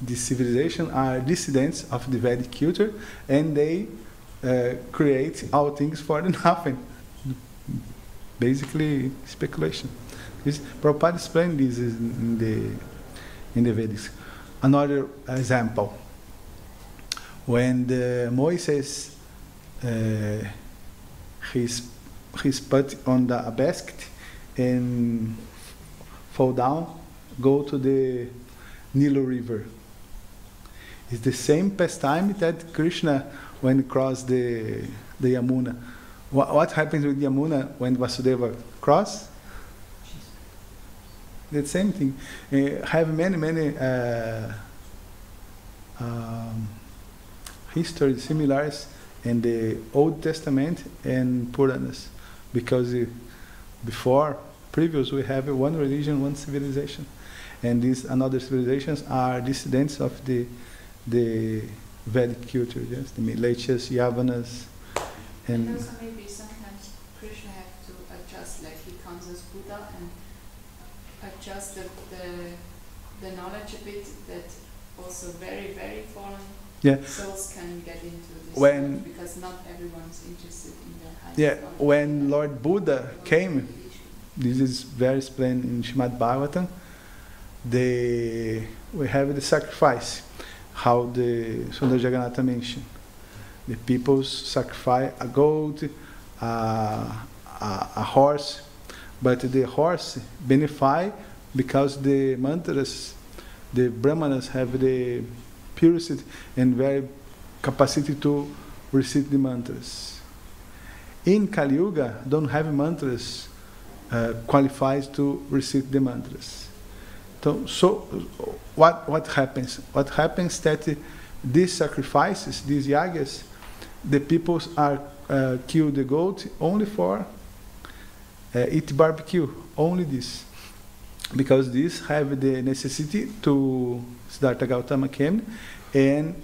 these civilizations are dissidents of the Vedic culture, and they create all things for the nothing. Basically, speculation. Prabhupada explained this in the Vedas. Another example: when the Moses he's put on a basket and fall down, go to the Nilo River. It's the same pastime that Krishna when he crossed the Yamuna. What happens with Yamuna when Vasudeva cross? The same thing. Have many histories similars in the Old Testament and Puranas, because previous we have one religion, one civilization, and these another civilizations are descendants of the Vedic culture, yes, the Miletias, Yavanas, and also maybe sometimes Krishna have to adjust, like he comes as Buddha and adjust the knowledge a bit, that also very, very fallen souls can get into this knowledge, because not everyone's interested in the highest knowledge. When Lord Buddha came, this is very explained in Srimad Bhagavatam, we have the sacrifice, how the Sundar Jagannatha mentioned. The people sacrifice a goat, a horse, but the horse benefit because the mantras, the brahmanas have the purity and very capacity to recite the mantras. In Kali Yuga, don't have mantras qualifies to recite the mantras. So what happens? What happens that these sacrifices, these yagas, the people are kill the goat only for eat barbecue, only this, because these have the necessity to Siddhartha Gautama came and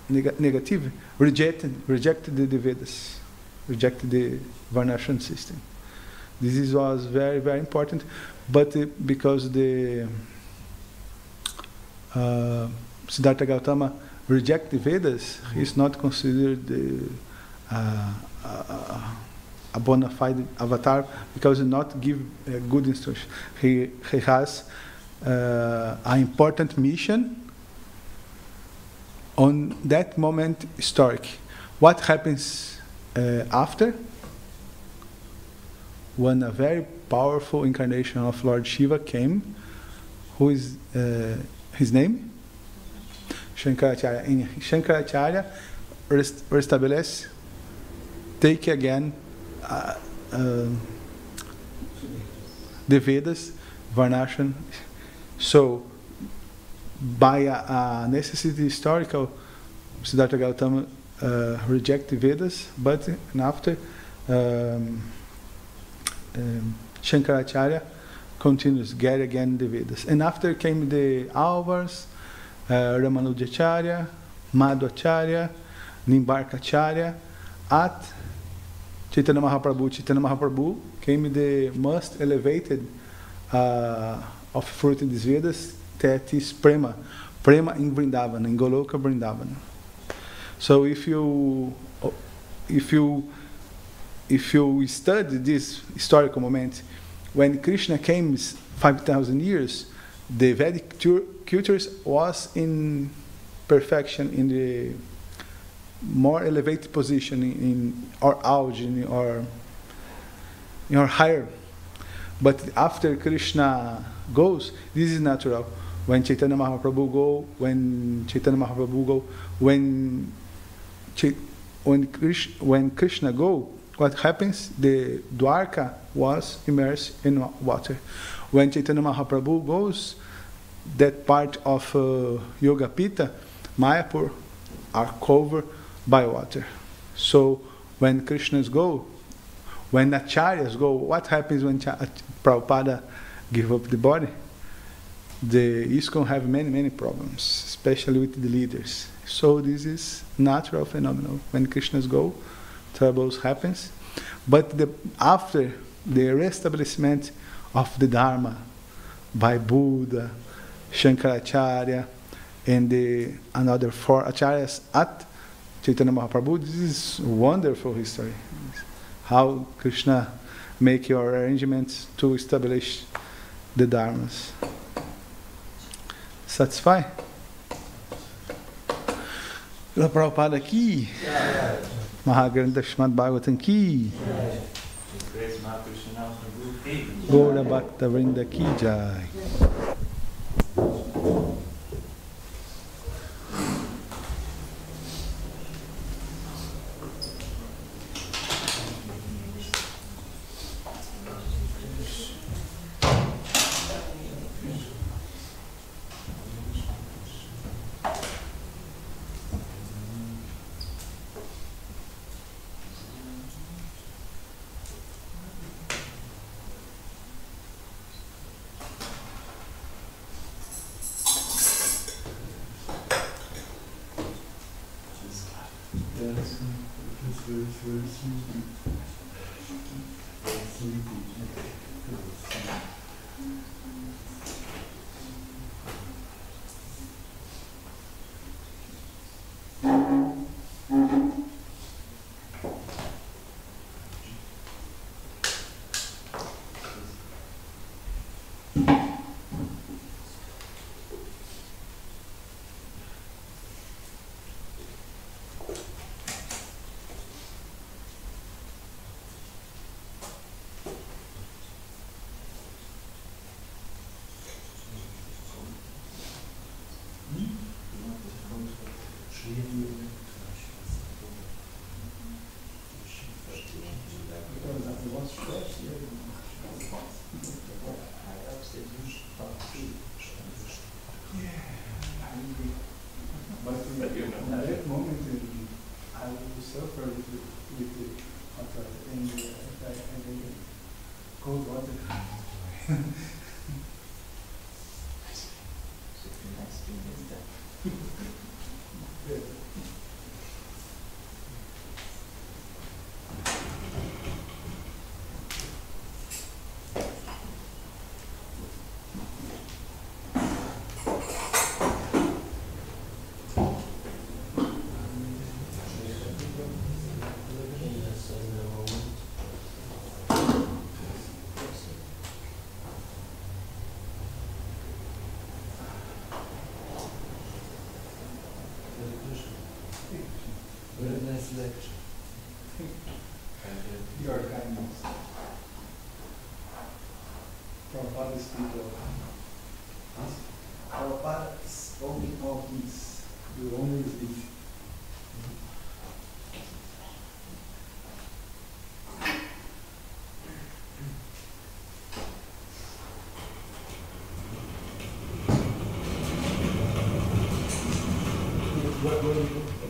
negative rejected the Vedas, rejected the Varnashram system. This was very, very important, but because the Siddhartha Gautama reject the Vedas, he is not considered a bona fide avatar, because he not give good instruction. He has an important mission on that moment historic. What happens after? When a very powerful incarnation of Lord Shiva came, who is his name? Shankaracharya. In Shankaracharya restabelece, take again the Vedas, Varnashram. So, by a necessity historical, Siddhartha Gautama reject the Vedas, but after Shankaracharya continues, get again the Vedas. And after came the Alvars, Ramanujacharya, Madhvacharya, Nimbarkacharya, at Chaitanya Mahaprabhu. Chaitanya Mahaprabhu came the most elevated of fruit in these Vedas, that is Prema. Prema in Vrindavan, in Goloka Vrindavan. So if you study this historical moment, when Krishna came 5,000 years, the Vedic culture was in perfection, in the more elevated position, in or origin, or higher. But after Krishna goes, this is natural. When Chaitanya Mahaprabhu go, when Krishna go, what happens? The Dwarka was immersed in water. When Chaitanya Mahaprabhu goes, that part of Yogapita, Mayapur, are covered by water. So when Krishnas go, when Acharyas go, what happens when Prabhupada give up the body? The ISKCON have many problems, especially with the leaders. So this is natural phenomenon. When Krishnas go, troubles happens. But after the reestablishment of the Dharma by Buddha, Shankaracharya, and another 4 acharyas at Chaitanya Mahaprabhu, this is wonderful history. How Krishna make your arrangements to establish the dharmas. Satisfy? La Prabhupada ki, Maha Krishna Srimad Bhagavatam ki, Praise Maha Krishna Prabhu ki. Gaura Bhakta Vrinda ki jai. Very nice lecture. Your kindness. Prabhupada speak of Prabhupada is only all peace. You only speak. What will you do?